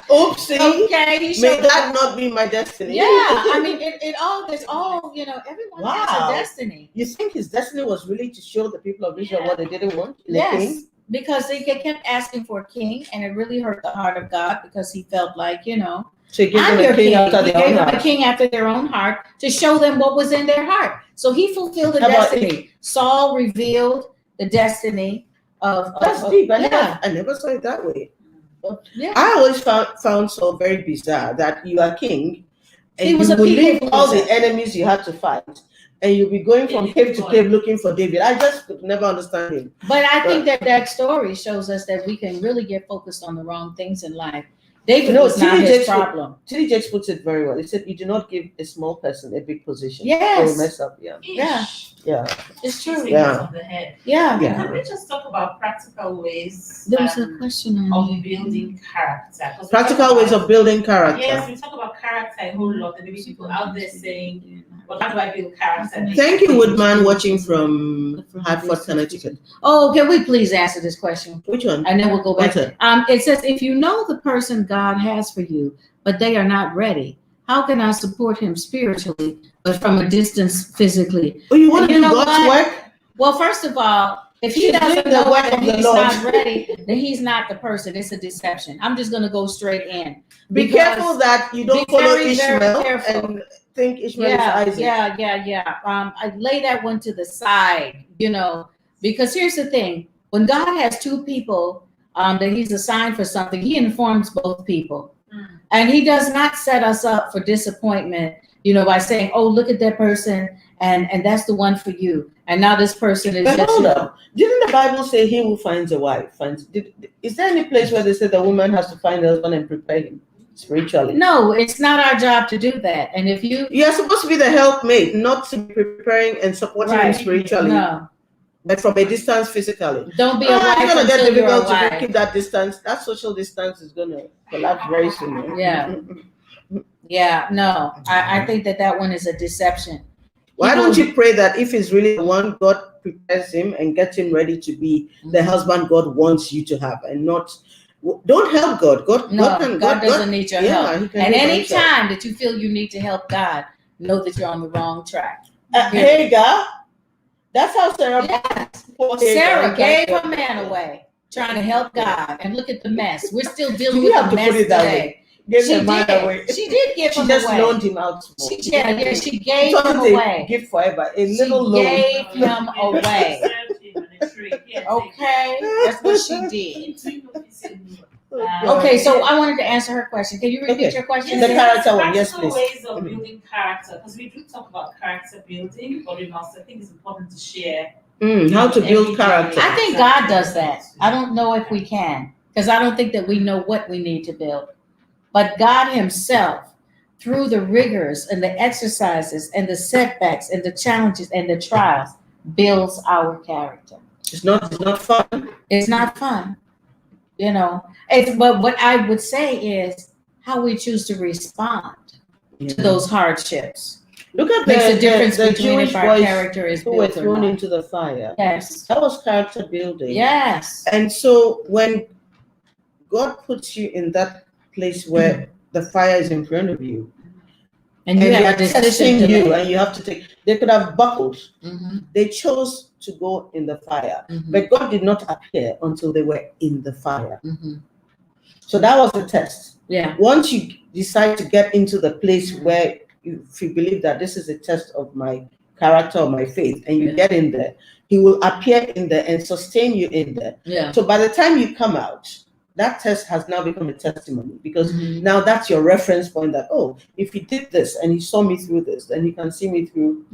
Oopsie. Okay, he May showed that them. not be my destiny. Yeah, I mean, there's all, you know, everyone has Wow. a destiny. You think his destiny was really to show the people of Israel what they didn't want in a Yes, king? because they kept asking for a king, and it really hurt the heart of God because he felt like, you know, So he gave I'm them your a king king. after He their own gave them a heart. king after their own heart to show them what was in their heart. So he fulfilled the How about destiny. Saul revealed the destiny of That's deep. yeah. I never saw it that way. Yeah. I always found Saul very bizarre that you are king and He you was a will people leave all the pleaser. enemies you had to fight and you'll be going from cave to cave looking for David. I just could never understand him. But I think that story shows us that we can really get focused on the wrong things in life. David was not T.D. his Jakes problem. T.D. Jakes puts it very well. He said, you do not give a small person a big position. Yes. They will mess up. Yeah. Yeah. Yeah. It's true. Yeah. On the head. Yeah. Yeah. Can we just talk about practical ways There was a question of on building character? 'Cause we Practical talk ways about- of building character. Yes, we talk about character a whole lot. There may be people out there saying, well, how do I build character? Thank you, Woodman, watching from Hartford, Connecticut. Oh, can we please answer this question? Which one? And then we'll go back. What's it? It says, if you know the person God has for you, but they are not ready, how can I support him spiritually, but from a distance physically? Oh, you want to You do know God's what? work? Well, first of all, If he She's doesn't doing the know work that of the he's Lord. not ready, then he's not the person. It's a deception. I'm just going to go straight in. Be careful that you don't be follow very, very Ishmael careful. and think Ishmael Yeah, is Isaac. yeah. I lay that one to the side, because here's the thing: when God has two people that He's assigned for something, He informs both people, and He does not set us up for disappointment, by saying, "Oh, look at that person, and that's the one for you," and now this person is But just. hold on. Didn't the Bible say he who finds a wife finds? Is there any place where they say the woman has to find a husband and prepare him spiritually? No, it's not our job to do that. And if you're supposed to be the helpmate, not to be preparing and supporting him spiritually. No. But from a distance physically. Don't be a wife it's gonna get until you're a difficult to wife. keep that distance. That social distance is gonna collapse very soon. Yeah, no. I think that one is a deception. Why don't you pray that if he's really the one, God prepares him and gets him ready to be the husband God wants you to have, and not. Don't help God. God doesn't need your help. And any time that you feel you need to help God, know that you're on the wrong track. Hagar, that's how Sarah. Yes. Sarah gave her man away, trying to help God, and look at the mess. We're still dealing with the mess today. She did give him away. She just loaned him out. She gave him away. Gift forever, a little loan. Gave him away. Okay, that's what she did. Okay, so I wanted to answer her question. Can you repeat your question? Yes, the character one, yes, practical please. ways of building character, because we do talk about character building, but we also think it's important to share. How to build character. I think God does that. I don't know if we can, because I don't think that we know what we need to build. But God Himself, through the rigors and the exercises and the setbacks and the challenges and the trials, builds our character. It's not fun. It's not fun. But what I would say is how we choose to respond to those hardships. Look at makes a difference the between Jewish if our boys character is who were built or thrown not. into the fire. Yes. That was character building. Yes. And so when God puts you in that place where the fire is in front of you, and you have a decision to make. And you have to take. They could have buckled. Mm-hmm. They chose to go in the fire, Mm-hmm. but God did not appear until they were in the fire. Mm-hmm. So that was the test. Yeah. Once you decide to get into the place where if you believe that this is a test of my character or my faith, and you get in there, He will appear in there and sustain you in there. Yeah. So by the time you come out, that test has now become a testimony, because now that's your reference point that, if He did this and He saw me through this, then He can see me through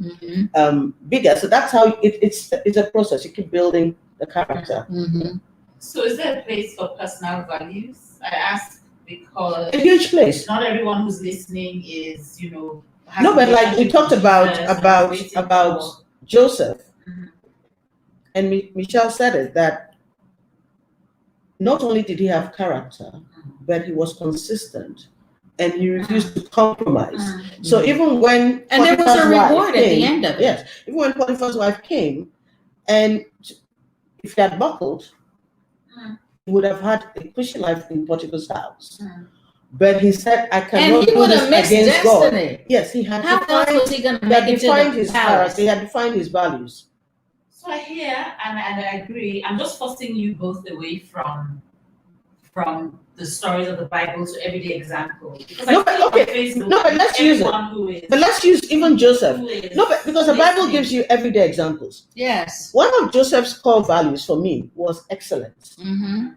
bigger. So that's how it's a process. You keep building the character. Mm-hmm. So is there a place for personal values? I ask because A huge place. not everyone who's listening is, No, but like we talked about Joseph, and Michelle said it, that not only did he have character, but he was consistent, and he refused to compromise. So even when there was a reward at the end of it. Yes, even when Potiphar's wife came, and if he had buckled, he would have had a cushy life in Potiphar's house. But he said, "I cannot do this against God." Yes, he had. How else was he going to make it to defined the his palace? character. He had defined his values. So I hear and I agree. I'm just forcing you both away from the stories of the Bible to everyday examples. Because but let's use it. But let's use even Joseph. Because the Bible gives you everyday examples. Yes. One of Joseph's core values for me was excellence. Mm-hmm.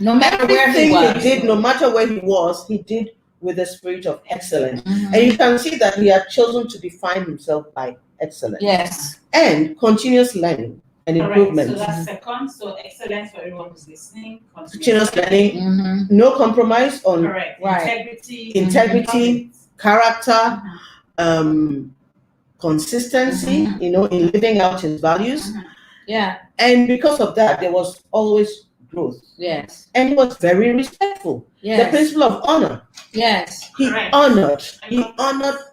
No matter where he was, no matter where he was, he did with the spirit of excellence. And you can see that he had chosen to define himself by excellence. Yes. And continuous learning and improvement. So that's second. So excellence for everyone who's listening. Continuous learning. No compromise on integrity, character, consistency, in living out his values. Yeah. And because of that, there was always growth. Yes. And he was very respectful. Yes. The principle of honor. Yes. He honored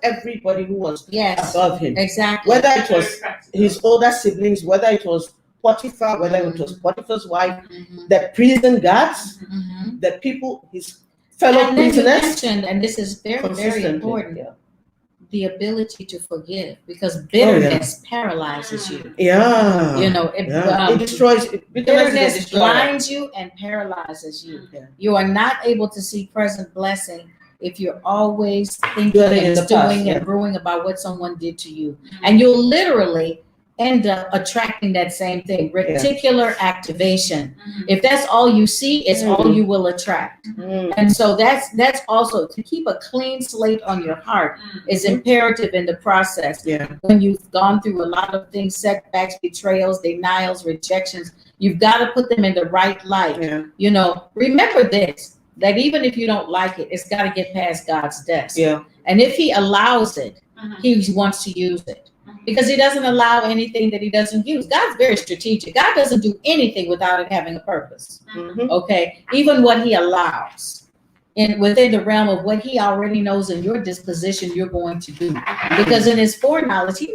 everybody who was above him. Exactly. Whether it was his older siblings, whether it was Potiphar, whether it was Potiphar's wife, the prison guards, the people, his fellow prisoners. And this is very, very important. the ability to forgive, because bitterness paralyzes you. Yeah. You know, it destroys. Bitterness blinds you and paralyzes you. Yeah. You are not able to see present blessing if you're always thinking Dwelling in and the stewing past, yeah. and brewing about what someone did to you. And you'll literally end up attracting that same thing, reticular activation. If that's all you see, it's all you will attract. And so that's also to keep a clean slate on your heart is imperative in the process. Yeah. When you've gone through a lot of things, setbacks, betrayals, denials, rejections, you've got to put them in the right light. Yeah. You know, remember this, that even if you don't like it, it's got to get past God's desk. Yeah. And if he allows it, he wants to use it. Because he doesn't allow anything that he doesn't use. God's very strategic. God doesn't do anything without it having a purpose. Okay? Even what he allows within the realm of what he already knows in your disposition you're going to do. Because in his foreknowledge,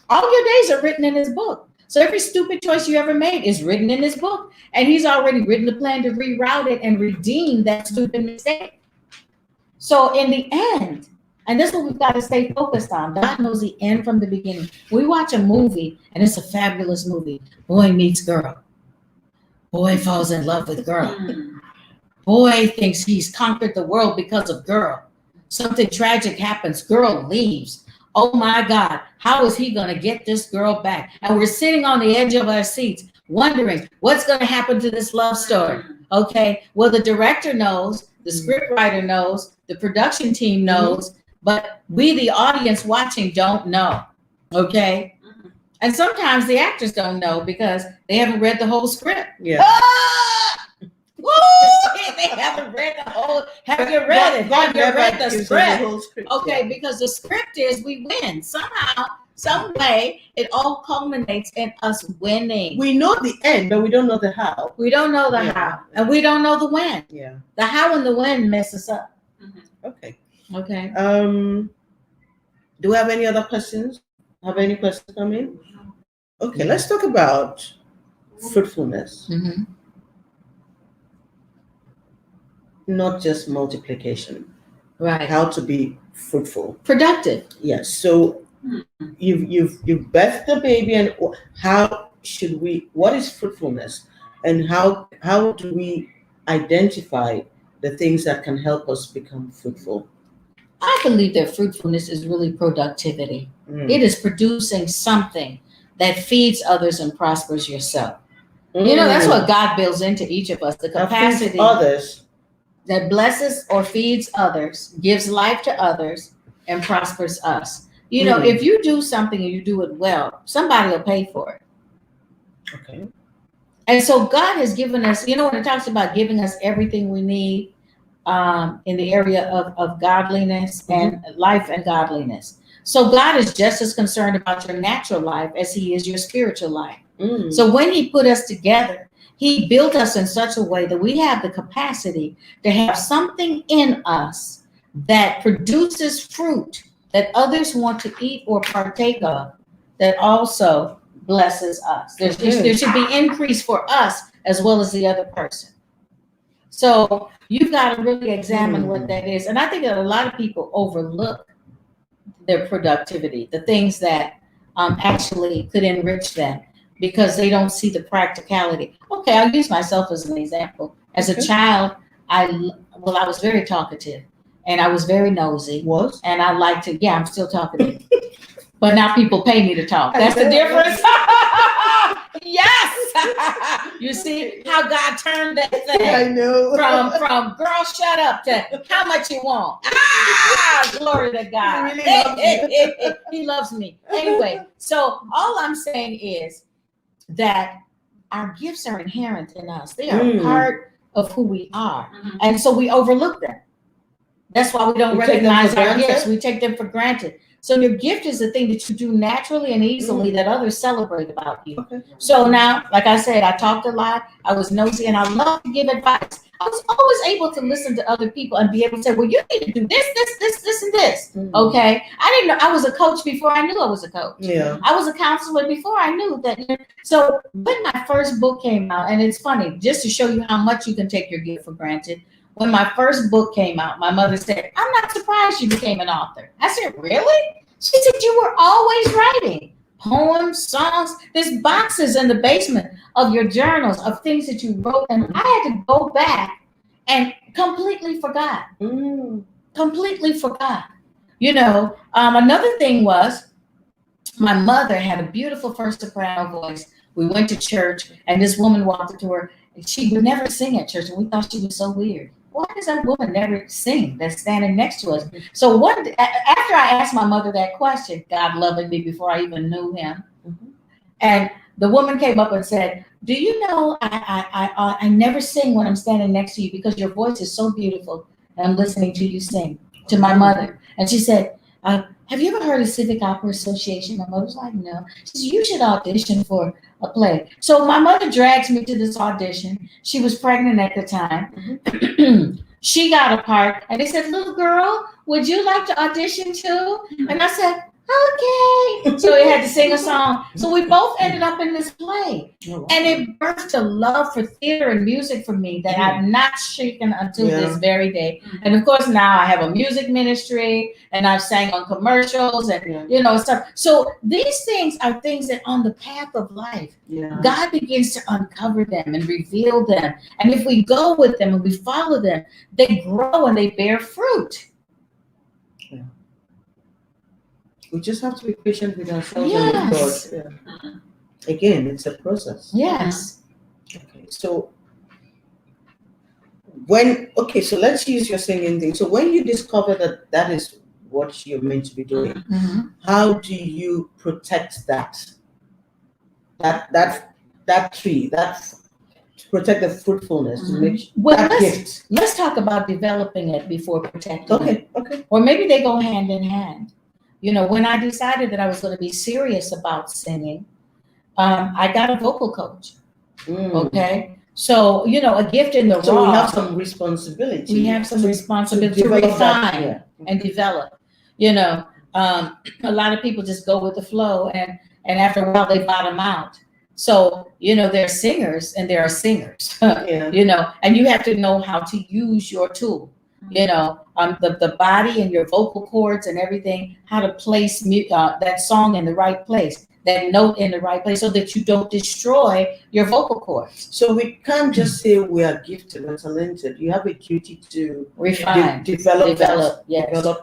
all your days are written in his book. So every stupid choice you ever made is written in his book. And he's already written the plan to reroute it and redeem that stupid mistake. So in the end, and this is what we've got to stay focused on. God knows the end from the beginning. We watch a movie, and it's a fabulous movie. Boy meets girl. Boy falls in love with girl. Boy thinks he's conquered the world because of girl. Something tragic happens. Girl leaves. Oh my God, how is he going to get this girl back? And we're sitting on the edge of our seats, wondering what's going to happen to this love story. Okay, well, the director knows, the scriptwriter knows, the production team knows, but we, the audience watching, don't know. Okay. And sometimes the actors don't know because they haven't read the whole script. Yeah. Woo! They haven't read the whole. Have you read it? Have you read the script? Okay, because the script is we win somehow, some way. It all culminates in us winning. We know the end, but we don't know the how. We don't know the how, and we don't know the when. Yeah. The how and the when mess us up. Okay. Okay. Do we have any other questions? Have any questions come in? Okay, let's talk about fruitfulness. Not just multiplication. Right. How to be fruitful. Productive. Yes. So you've birthed the baby, and what is fruitfulness, and how do we identify the things that can help us become fruitful? I believe that fruitfulness is really productivity. It is producing something that feeds others and prospers yourself. You know, that's what God builds into each of us, the capacity others that blesses or feeds others, gives life to others, and prospers us. You know, if you do something and you do it well, somebody will pay for it. Okay. And so God has given us, you know, when it talks about giving us everything we need in the area of godliness and life and godliness. So God is just as concerned about your natural life as he is your spiritual life. So when he put us together, he built us in such a way that we have the capacity to have something in us that produces fruit that others want to eat or partake of, that also blesses us. There should be increase for us as well as the other person. So you've got to really examine what that is. And I think that a lot of people overlook their productivity, the things that actually could enrich them, because they don't see the practicality. Okay, I'll use myself as an example. As a child, I was very talkative, and I was very nosy. And I like to, I'm still talkative. But now people pay me to talk. That's the difference. Yes. You see how God turned that thing. I know. From girl, shut up to how much you want. Glory to God. He really loves you. He loves me. Anyway, so all I'm saying is that our gifts are inherent in us. They are part of who we are. And so we overlook them. That's why we don't recognize our gifts. We take them for granted. So your gift is the thing that you do naturally and easily that others celebrate about you. So now, like I said, I talked a lot. I was nosy, and I love to give advice. I was always able to listen to other people and be able to say, well, you need to do this, and this. Okay. I didn't know I was a coach before I knew I was a coach. Yeah. I was a counselor before I knew that. So when my first book came out, and it's funny, just to show you how much you can take your gift for granted. When my first book came out, my mother said, I'm not surprised you became an author. I said, really? She said, you were always writing poems, songs. There's boxes in the basement of your journals of things that you wrote. And I had to go back and completely forgot. Completely forgot. You know, another thing was my mother had a beautiful first soprano voice. We went to church and this woman walked up to her and she would never sing at church. And we thought she was so weird. Why does that woman never sing that's standing next to us? So after I asked my mother that question, God loving me before I even knew him, and the woman came up and said, do you know I never sing when I'm standing next to you because your voice is so beautiful and I'm listening to you sing, to my mother. And she said, have you ever heard of Civic Opera Association? My mother was like, no. She said, you should audition for a play. So my mother drags me to this audition. She was pregnant at the time. She got a part and they said, little girl, would you like to audition too? And I said, okay. So we had to sing a song. So we both ended up in this play. And it birthed a love for theater and music for me that I've not shaken until this very day. And of course, now I have a music ministry and I've sang on commercials and, you know, stuff. So these things are things that on the path of life, God begins to uncover them and reveal them. And if we go with them and we follow them, they grow and they bear fruit. We just have to be patient with ourselves and with God. Again, it's a process. Yes. Okay, so so let's use your singing thing. So when you discover that that is what you're meant to be doing, how do you protect that tree, to protect the fruitfulness, to make gift? Let's talk about developing it before protecting it. Okay. Or maybe they go hand in hand. You know, when I decided that I was going to be serious about singing, I got a vocal coach. Okay. So, you know, a gift in the raw. So we have some responsibility. We have some responsibility to refine and develop. You know, a lot of people just go with the flow and after a while they bottom out. So, you know, there are singers and there are singers, you know, and you have to know how to use your tool. You know, the body and your vocal cords and everything, how to place that song in the right place, that note in the right place so that you don't destroy your vocal cords. So we can't just say we are gifted or talented. You have a duty to refine, develop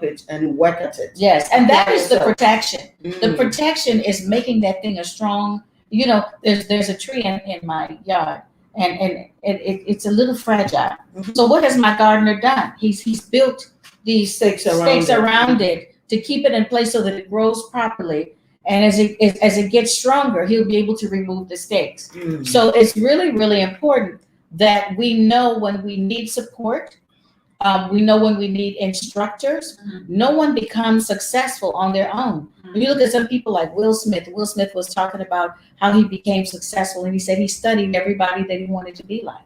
it and work at it. Yes, and that is the protection. The protection is making that thing a strong, you know, there's a tree in my yard. And it's a little fragile. So what has my gardener done? He's built these stakes around it to keep it in place so that it grows properly. And as it gets stronger, he'll be able to remove the stakes. So it's really, really important that we know when we need support. We know when we need instructors. No one becomes successful on their own. When you look at some people like Will Smith was talking about how he became successful, and he said he studied everybody that he wanted to be like.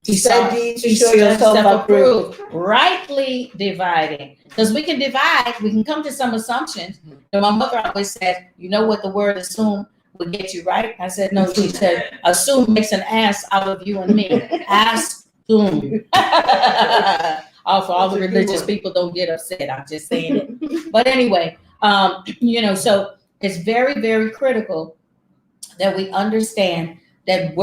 He studied to show yourself approved. Rightly dividing. Because we can divide, we can come to some assumptions. And my mother always said, you know what the word assume will get you right? I said, no, she said, assume makes an ass out of you and me. Assume. For all the religious people, don't get upset. I'm just saying it. But anyway, you know, so it's very, very critical that we understand that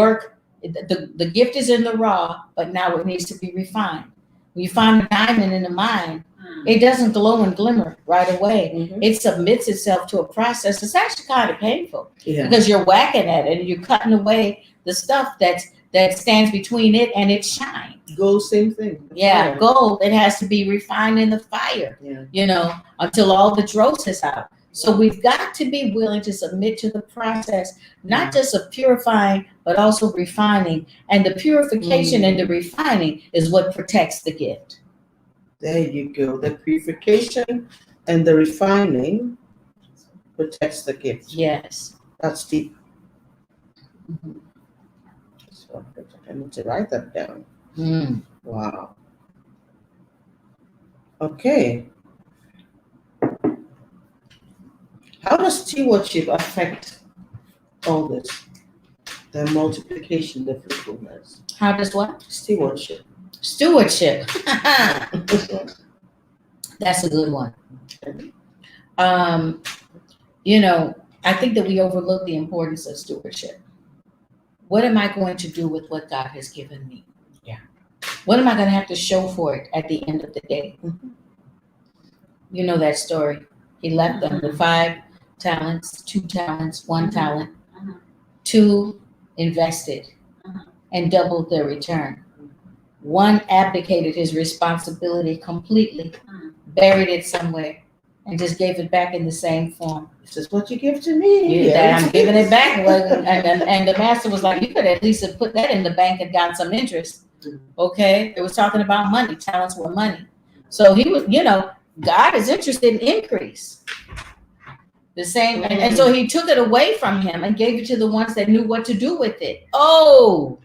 the gift is in the raw, but now it needs to be refined. When you find a diamond in the mine, it doesn't glow and glimmer right away. It submits itself to a process. It's actually kind of painful because you're whacking at it and you're cutting away the stuff that stands between it and its shine. Gold, same thing. Yeah, gold, it has to be refined in the fire, you know, until all the dross is out. So we've got to be willing to submit to the process, not just of purifying, but also refining. And the purification and the refining is what protects the gift. There you go. The purification and the refining protects the gift. Yes. That's deep. So I need to write that down. Wow. Okay. How does stewardship affect all this? The multiplication, the fruitfulness. How does what? Stewardship. Stewardship. That's a good one. You know, I think that we overlook the importance of stewardship. What am I going to do with what God has given me? Yeah. What am I going to have to show for it at the end of the day? Mhm. You know that story. He left them with 5 talents, 2 talents, 1 talent. 2 invested and doubled their return. 1 abdicated his responsibility completely, buried it somewhere, and just gave it back in the same form. This is what you give to me. That I'm giving it back. And the master was like, you could at least have put that in the bank and got some interest. Okay? It was talking about money. Talents were money. So he was, God is interested in increase. The same, and so he took it away from him and gave it to the ones that knew what to do with it. Oh,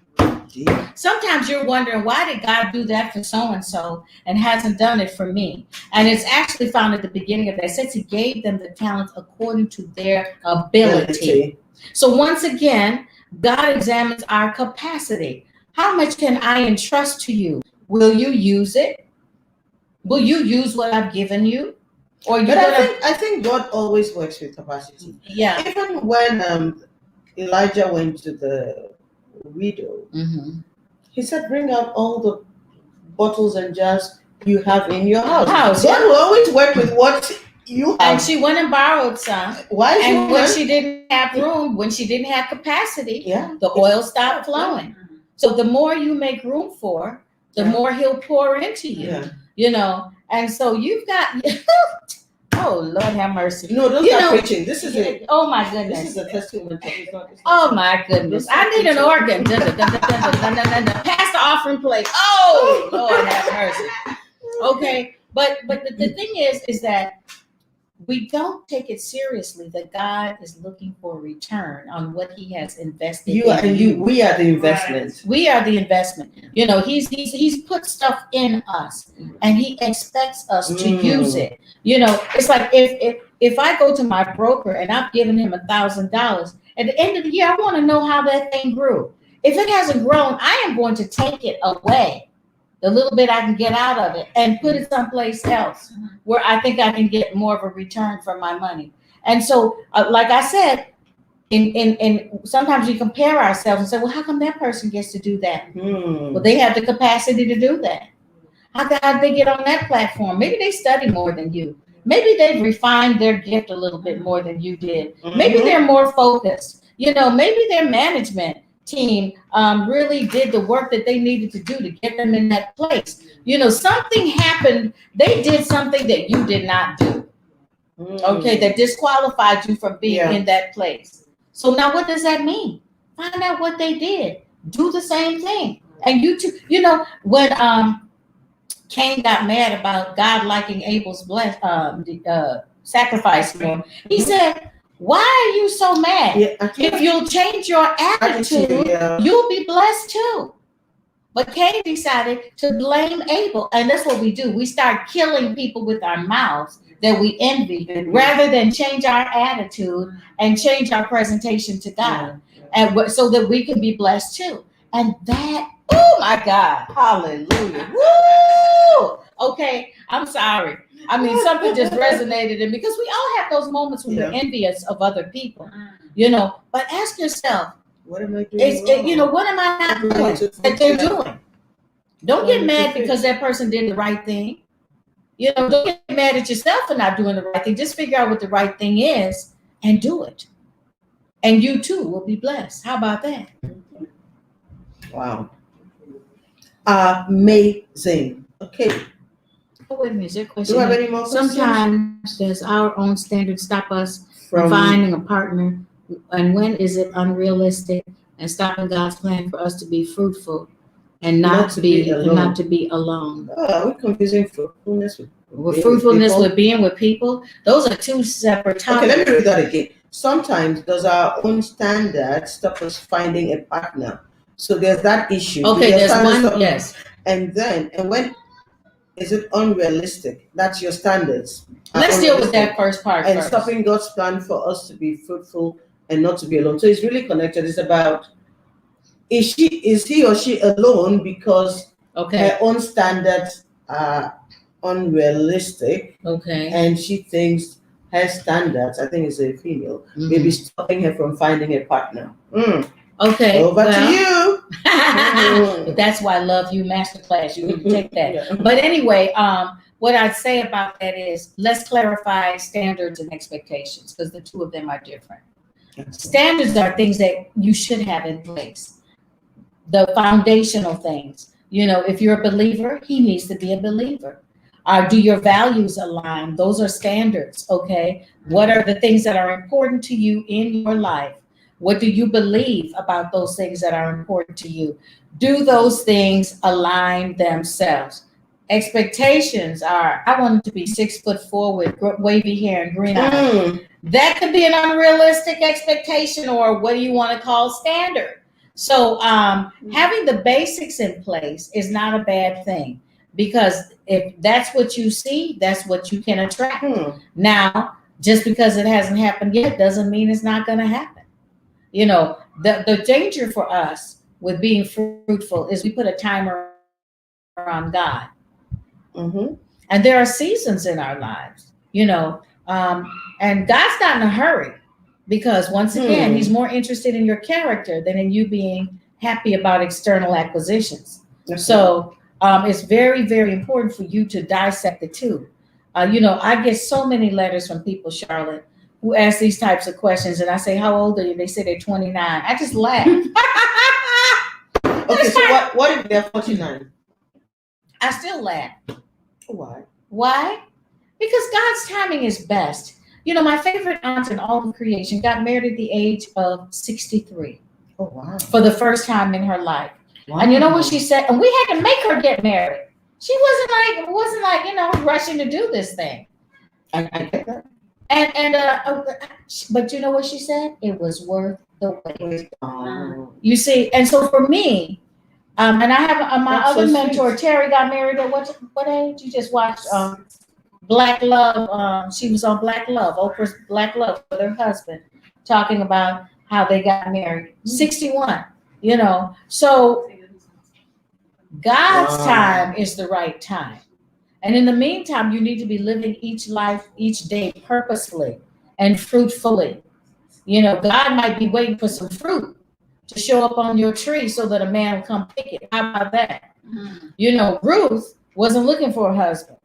sometimes you're wondering, why did God do that for so-and-so and hasn't done it for me? And it's actually found at the beginning of that. It says he gave them the talents according to their ability. So once again, God examines our capacity. How much can I entrust to you? Will you use it? Will you use what I've given you? Or I think God always works with capacity. Yeah. Even when Elijah went to the widow, he said, bring out all the bottles and jars you have in your house. God will always work with what you have. And she went and borrowed some. Why? And when she didn't have room, when she didn't have capacity, the oil stopped flowing. So the more you make room for, the more he'll pour into you. And so you've got, oh Lord have mercy. No, don't start preaching. This is it. Oh my goodness. This is a testimony. Oh my goodness. I need an organ. Pass the offering plate. Oh Lord have mercy. Okay, but the thing is that we don't take it seriously that God is looking for a return on what He has invested. We are the investment. We are the investment. He's put stuff in us, and He expects us to use it. It's like if I go to my broker and I've given him $1,000, at the end of the year, I want to know how that thing grew. If it hasn't grown, I am going to take it away. The little bit I can get out of it and put it someplace else where I think I can get more of a return for my money. And so, like I said, in sometimes we compare ourselves and say, well, how come that person gets to do that? Well, they have the capacity to do that. How did they get on that platform? Maybe they study more than you. Maybe they've refined their gift a little bit more than you did. Maybe they're more focused. Maybe their management team really did the work that they needed to do to get them in that place. Something happened. They did something that you did not do. Okay, that disqualified you from being in that place. So now what does that mean? Find out what they did. Do the same thing. And you too, when Cain got mad about God liking Abel's sacrifice for him, he said, why are you so mad? If you'll change your attitude, you'll be blessed too. But Cain decided to blame Abel. And that's what we do. We start killing people with our mouths that we envy rather than change our attitude and change our presentation to God. And so that we can be blessed too. And that, oh my God, hallelujah. Woo! Okay, I'm sorry. I mean, something just resonated in me because we all have those moments when we're envious of other people, But ask yourself, what am I doing? What am I not doing that they're doing? Don't get mad because that person did the right thing. Don't get mad at yourself for not doing the right thing. Just figure out what the right thing is and do it. And you too will be blessed. How about that? Wow. Amazing. Okay. Wait a minute, is there a question? Do you have any more questions? Sometimes does our own standards stop us from finding a partner? And when is it unrealistic and stopping God's plan for us to be fruitful and not to be alone? Are we confusing fruitfulness with fruitfulness with being with people? Those are two separate topics. Okay, let me read that again. Sometimes does our own standards stop us finding a partner? So there's that issue. Okay, there's one, yes. And when is it unrealistic? That's your standards. Let's deal with that first part and first. Stopping God's plan for us to be fruitful and not to be alone. So it's really connected. It's about, is he or she alone because her own standards are unrealistic? Okay. And she thinks her standards, I think it's a female, maybe stopping her from finding a partner. Okay. Over to you. But that's why I love you masterclass. You can take that. Yeah. But anyway, what I'd say about that is let's clarify standards and expectations because the two of them are different. Standards are things that you should have in place. The foundational things. You know, if you're a believer, he needs to be a believer. Do your values align? Those are standards, okay? What are the things that are important to you in your life? What do you believe about those things that are important to you? Do those things align themselves? Expectations are, I want to be 6'4" with wavy hair and green eyes. That could be an unrealistic expectation, or what do you want to call standard? So having the basics in place is not a bad thing, because if that's what you see, that's what you can attract. Now, just because it hasn't happened yet doesn't mean it's not going to happen. You know, the danger for us with being fruitful is we put a timer on God. And there are seasons in our lives, you know, and God's not in a hurry, because once again, he's more interested in your character than in you being happy about external acquisitions. So it's very, very important for you to dissect the two. You know, I get so many letters from people, Charlotte, who ask these types of questions, and I say, how old are you? They say they're 29. I just laugh. Okay, so what if they're 49? I still laugh. Why? Why? Because God's timing is best. You know, my favorite aunt in all of creation got married at the age of 63. Oh, wow. For the first time in her life. Wow. And you know what she said? And we had to make her get married. She wasn't like, you know, rushing to do this thing. I get that. But you know what she said? It was worth the wait. Oh. You see, and so for me, and I have my That's other so mentor, sweet. Terry, got married at what age? You just watched Black Love. She was on Black Love, Oprah's Black Love, with her husband, talking about how they got married. 61. You know, so God's time is the right time. And in the meantime, you need to be living each life, each day purposefully and fruitfully. You know, God might be waiting for some fruit to show up on your tree so that a man will come pick it. How about that? You know, Ruth wasn't looking for a husband,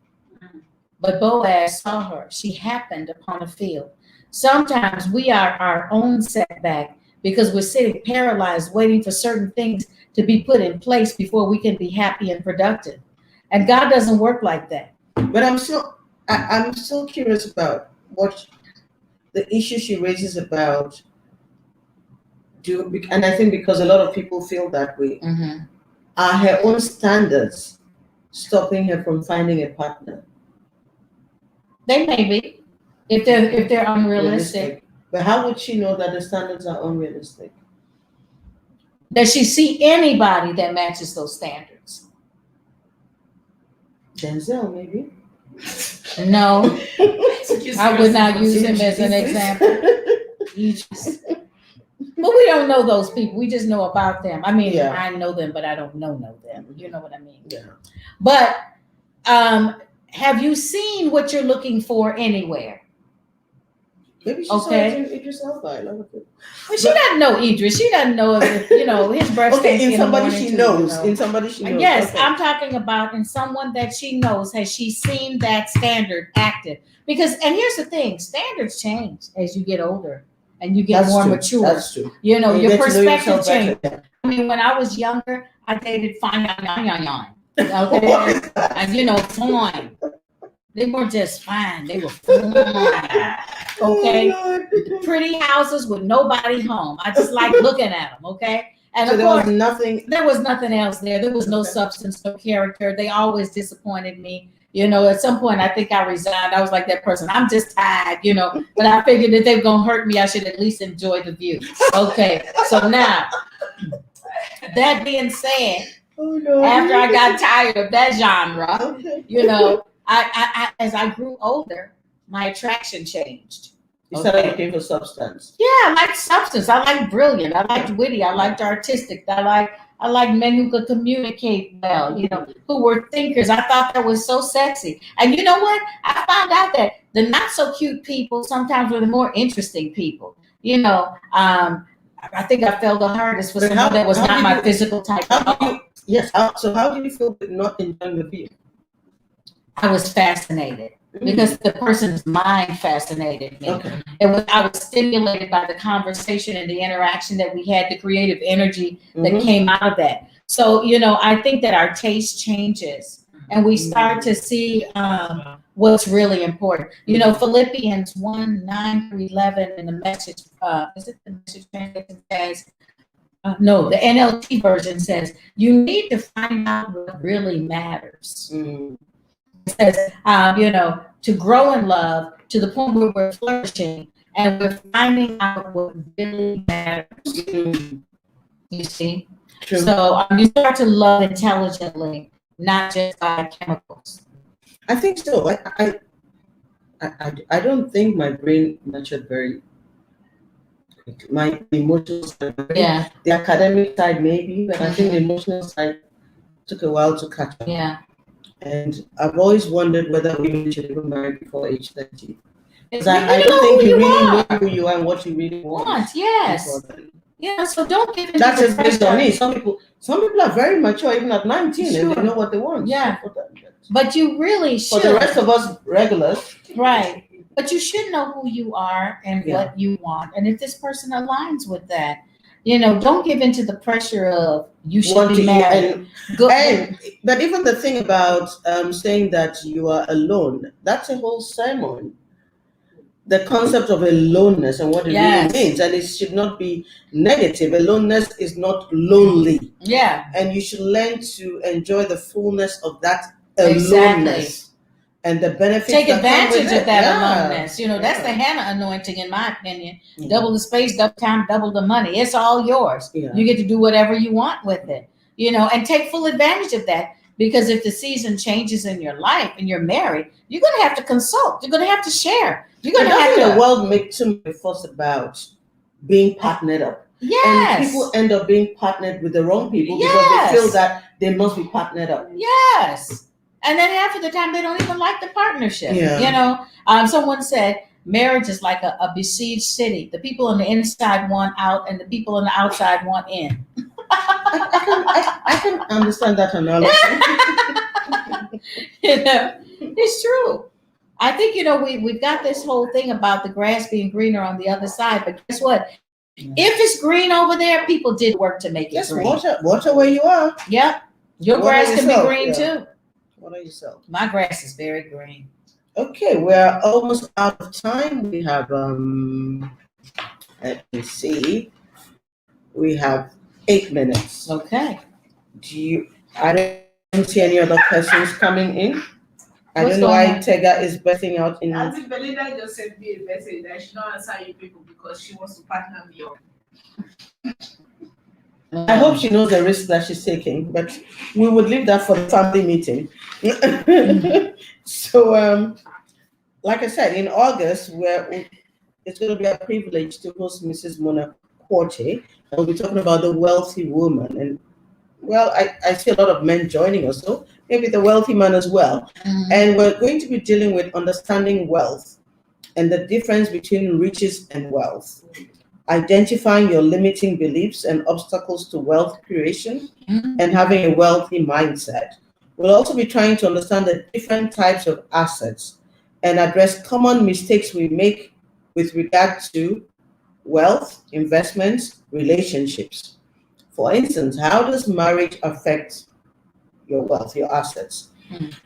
but Boaz saw her. She happened upon a field. Sometimes we are our own setback because we're sitting paralyzed, waiting for certain things to be put in place before we can be happy and productive. And God doesn't work like that. But I'm so curious about what the issue she raises about and I think because a lot of people feel that way, are her own standards stopping her from finding a partner? They may be, if they're unrealistic. But how would she know that the standards are unrealistic? Does she see anybody that matches those standards? Denzel, maybe. No, I would not use him as an example. But we don't know those people. We just know about them. I mean, Yeah. I know them, but I don't know them. You know what I mean? Yeah. But have you seen what you're looking for anywhere? Maybe she Okay. saw Idris Elba. I love it. Well, she doesn't know Idris. She doesn't know if, you know, his birthday. Okay, in somebody she knows. In somebody she knows. Yes, Okay. I'm talking about in someone that she knows. Has she seen that standard active? Because, and here's the thing, standards change as you get older and you get That's more true. mature. That's true. You know, And your get to know perspective yourself changes. better. I mean, when I was younger, I dated fine, okay, and you know, fine. They weren't just fine; they were fine. Okay, pretty houses with nobody home. I just like looking at them. Okay, and So of there course, was nothing. there was nothing else there. There was no substance, no character. They always disappointed me. You know, at some point, I think I resigned. I was like that person. I'm just tired, you know. But I figured if they were gonna hurt me, I should at least enjoy the view. Okay, so now, that being said, Oh no. after I got tired of that genre, Okay. you know, I as I grew older, my attraction changed. You started looking for substance. Yeah, I like substance. I like brilliant. I liked witty. I liked artistic. I I like men who could communicate well, who were thinkers. I thought that was so sexy. And you know what? I found out that the not so cute people sometimes were the more interesting people. I think I felt the hardest for someone that was not my physical type. How do you feel with not enjoying the view? I was fascinated because the person's mind fascinated me. Okay. I was stimulated by the conversation and the interaction that we had, the creative energy that came out of that. So, I think that our taste changes and we start to see what's really important. Philippians 1:9-11 in the Message, is it the Message translation says, no, the NLT version says, you need to find out what really matters. It says, to grow in love to the point where we're flourishing and we're finding out what really matters. You see? True. So you start to love intelligently, not just by chemicals. I think so. I don't think my brain matured very quickly. My emotional side, the academic side maybe, but I think the emotional side took a while to catch up. Yeah. And I've always wondered whether women should even marry before age 30. Because I don't think you really know who you are and what you really want. Yes. Yeah, so don't give in. That's just based on me. Some people are very mature even at 19 and they know what they want. Yeah. But you really should. For the rest of us regulars. Right. But you should know who you are and what you want. And if this person aligns with that, don't give in to the pressure of you should be married. But even the thing about saying that you are alone, that's a whole sermon. The concept of aloneness and what it really means. And it should not be negative. Aloneness is not lonely. Yeah. And you should learn to enjoy the fullness of that aloneness. And the benefits. Take advantage of that aloneness. That's the Hannah anointing, in my opinion. Double the space, double time, double the money. It's all yours. Yeah. You get to do whatever you want with it. And take full advantage of that. Because if the season changes in your life and you're married, you're going to have to consult. You're going to have to share. You're going to have to. The world make too much fuss about being partnered up. Yes. And people end up being partnered with the wrong people because they feel that they must be partnered up. Yes. And then half of the time they don't even like the partnership. Yeah. Someone said marriage is like a besieged city. The people on the inside want out, and the people on the outside want in. I can understand that analogy. It's true. I think we've got this whole thing about the grass being greener on the other side, but guess what? If it's green over there, people did work to make it green. Water where you are. Yep. Your grass can be green too. What are yourself? My grass is very green. Okay, we're almost out of time. We have let me see. We have 8 minutes. Okay. I don't see any other questions coming in. I don't know why Tega is busting out in. I think Belinda just sent me a message that she don't answer you people because she wants to partner me up. I hope she knows the risk that she's taking, but we would leave that for the family meeting. So, like I said, in August, it's going to be a privilege to host Mrs. Mona Quarche. We'll be talking about the wealthy woman. And, well, I see a lot of men joining us, so maybe the wealthy man as well. Mm-hmm. And we're going to be dealing with understanding wealth and the difference between riches and wealth. Identifying your limiting beliefs and obstacles to wealth creation, and having a wealthy mindset. We'll also be trying to understand the different types of assets and address common mistakes we make with regard to wealth, investments, relationships. For instance, how does marriage affect your wealth, your assets?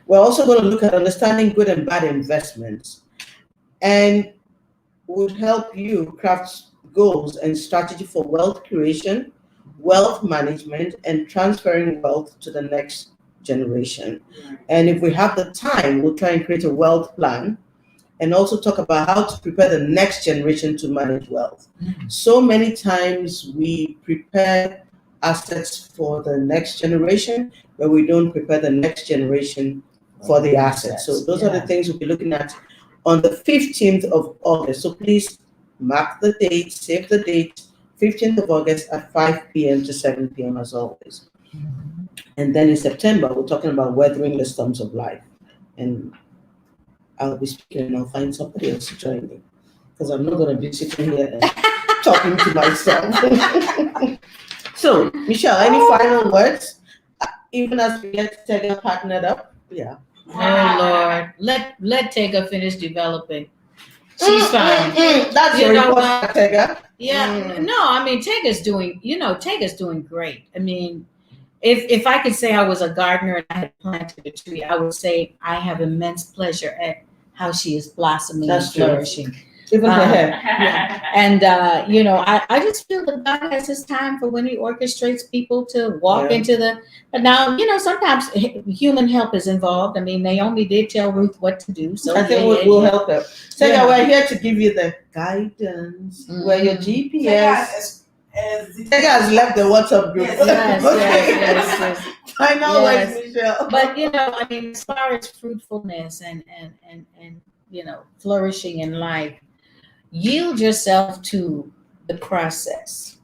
We're also going to look at understanding good and bad investments, and would help you craft goals and strategy for wealth creation, wealth management, and transferring wealth to the next generation. And if we have the time, we'll try and create a wealth plan and also talk about how to prepare the next generation to manage wealth. So many times we prepare assets for the next generation, but we don't prepare the next generation for the assets. So those are the things we'll be looking at on the 15th of August. So please mark the date, save the date 15th of August at 5 p.m. to 7 p.m. as always. And then in September, we're talking about weathering the storms of life. And I'll be speaking and I'll find somebody else to join me because I'm not going to be sitting here and talking to myself. So, Michelle, any final words? Even as we get Tega partnered up? Yeah. Oh Lord, let Tega finish developing. She's fine. That's You your know report, what? Tega. Yeah, no, I mean Tega's doing great. I mean, if I could say I was a gardener and I had planted a tree, I would say I have immense pleasure at how she is blossoming That's and true. flourishing. Even her hair. Yeah. And I just feel that God has his time for when he orchestrates people to walk into the. But now, sometimes human help is involved. I mean, Naomi did tell Ruth what to do, so I think we'll help her. So we're here to give you the guidance. We're your GPS. Tega has left the WhatsApp group. Yes. Final words, Michelle. But I mean, as far as fruitfulness and flourishing in life, yield yourself to the process.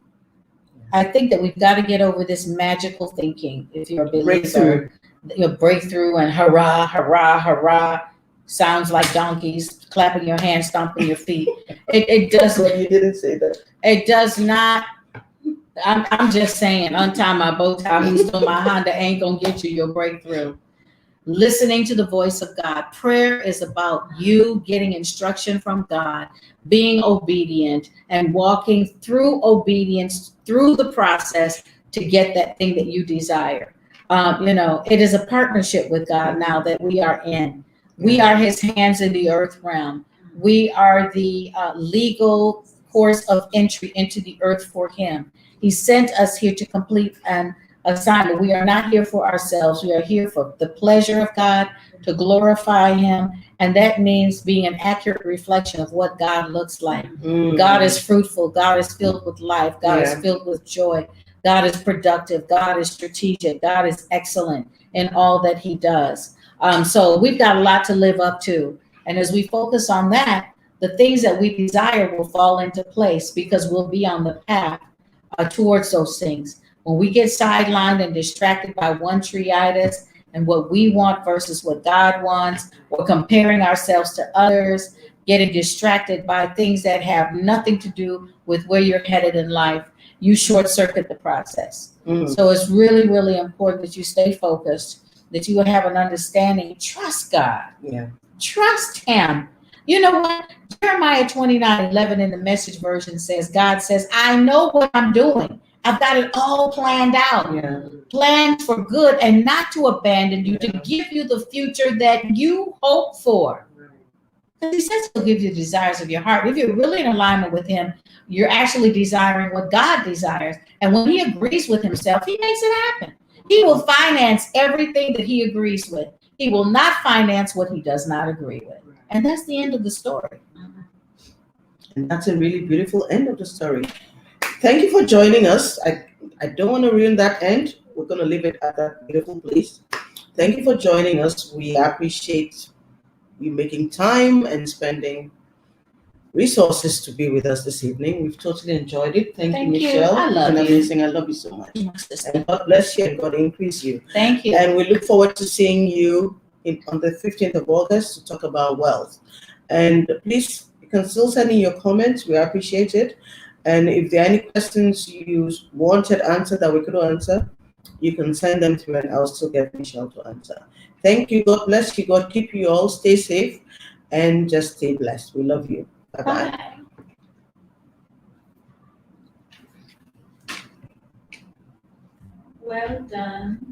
I think that we've got to get over this magical thinking. If you're a believer, your breakthrough and hurrah, hurrah, hurrah sounds like donkeys clapping your hands, stomping your feet. It does. But you didn't say that. It does not. I'm just saying, untie my bow tie. Who's doing my Honda ain't gonna get you your breakthrough. Listening to the voice of God. Prayer is about you getting instruction from God, being obedient, and walking through obedience through the process to get that thing that you desire. It is a partnership with God now that we are in. We are his hands in the earth realm. We are the legal course of entry into the earth for him. He sent us here to complete an assignment. We are not here for ourselves. We are here for the pleasure of God, to glorify him. And that means being an accurate reflection of what God looks like. God is fruitful. God is filled with life. God is filled with joy. God is productive. God is strategic. God is excellent in all that he does. So we've got a lot to live up to. And as we focus on that, the things that we desire will fall into place because we'll be on the path towards those things. When we get sidelined and distracted by one triitis and what we want versus what God wants, or comparing ourselves to others, getting distracted by things that have nothing to do with where you're headed in life, you short circuit the process. So it's really, really important that you stay focused, that you have an understanding. Trust God. Yeah. Trust him. You know what? Jeremiah 29:11 in the Message version says, God says, I know what I'm doing. I've got it all planned out. Planned for good and not to abandon you, to give you the future that you hope for. Because he says he'll give you the desires of your heart. If you're really in alignment with him, you're actually desiring what God desires. And when he agrees with himself, he makes it happen. He will finance everything that he agrees with. He will not finance what he does not agree with. And that's the end of the story. And that's a really beautiful end of the story. Thank you for joining us. I don't want to ruin that end. We're going to leave it at that beautiful place. Thank you for joining us. We appreciate you making time and spending resources to be with us this evening. We've totally enjoyed it. Thank you, Michelle. I love you. Amazing. I love you so much. And God bless you and God increase you. Thank you. And we look forward to seeing you on the 15th of August to talk about wealth. And please, you can still send in your comments. We appreciate it. And if there are any questions you wanted answered that we couldn't answer, you can send them through and I'll still get Michelle to answer. Thank you. God bless you. God keep you all. Stay safe and just stay blessed. We love you. Bye-bye. Well done.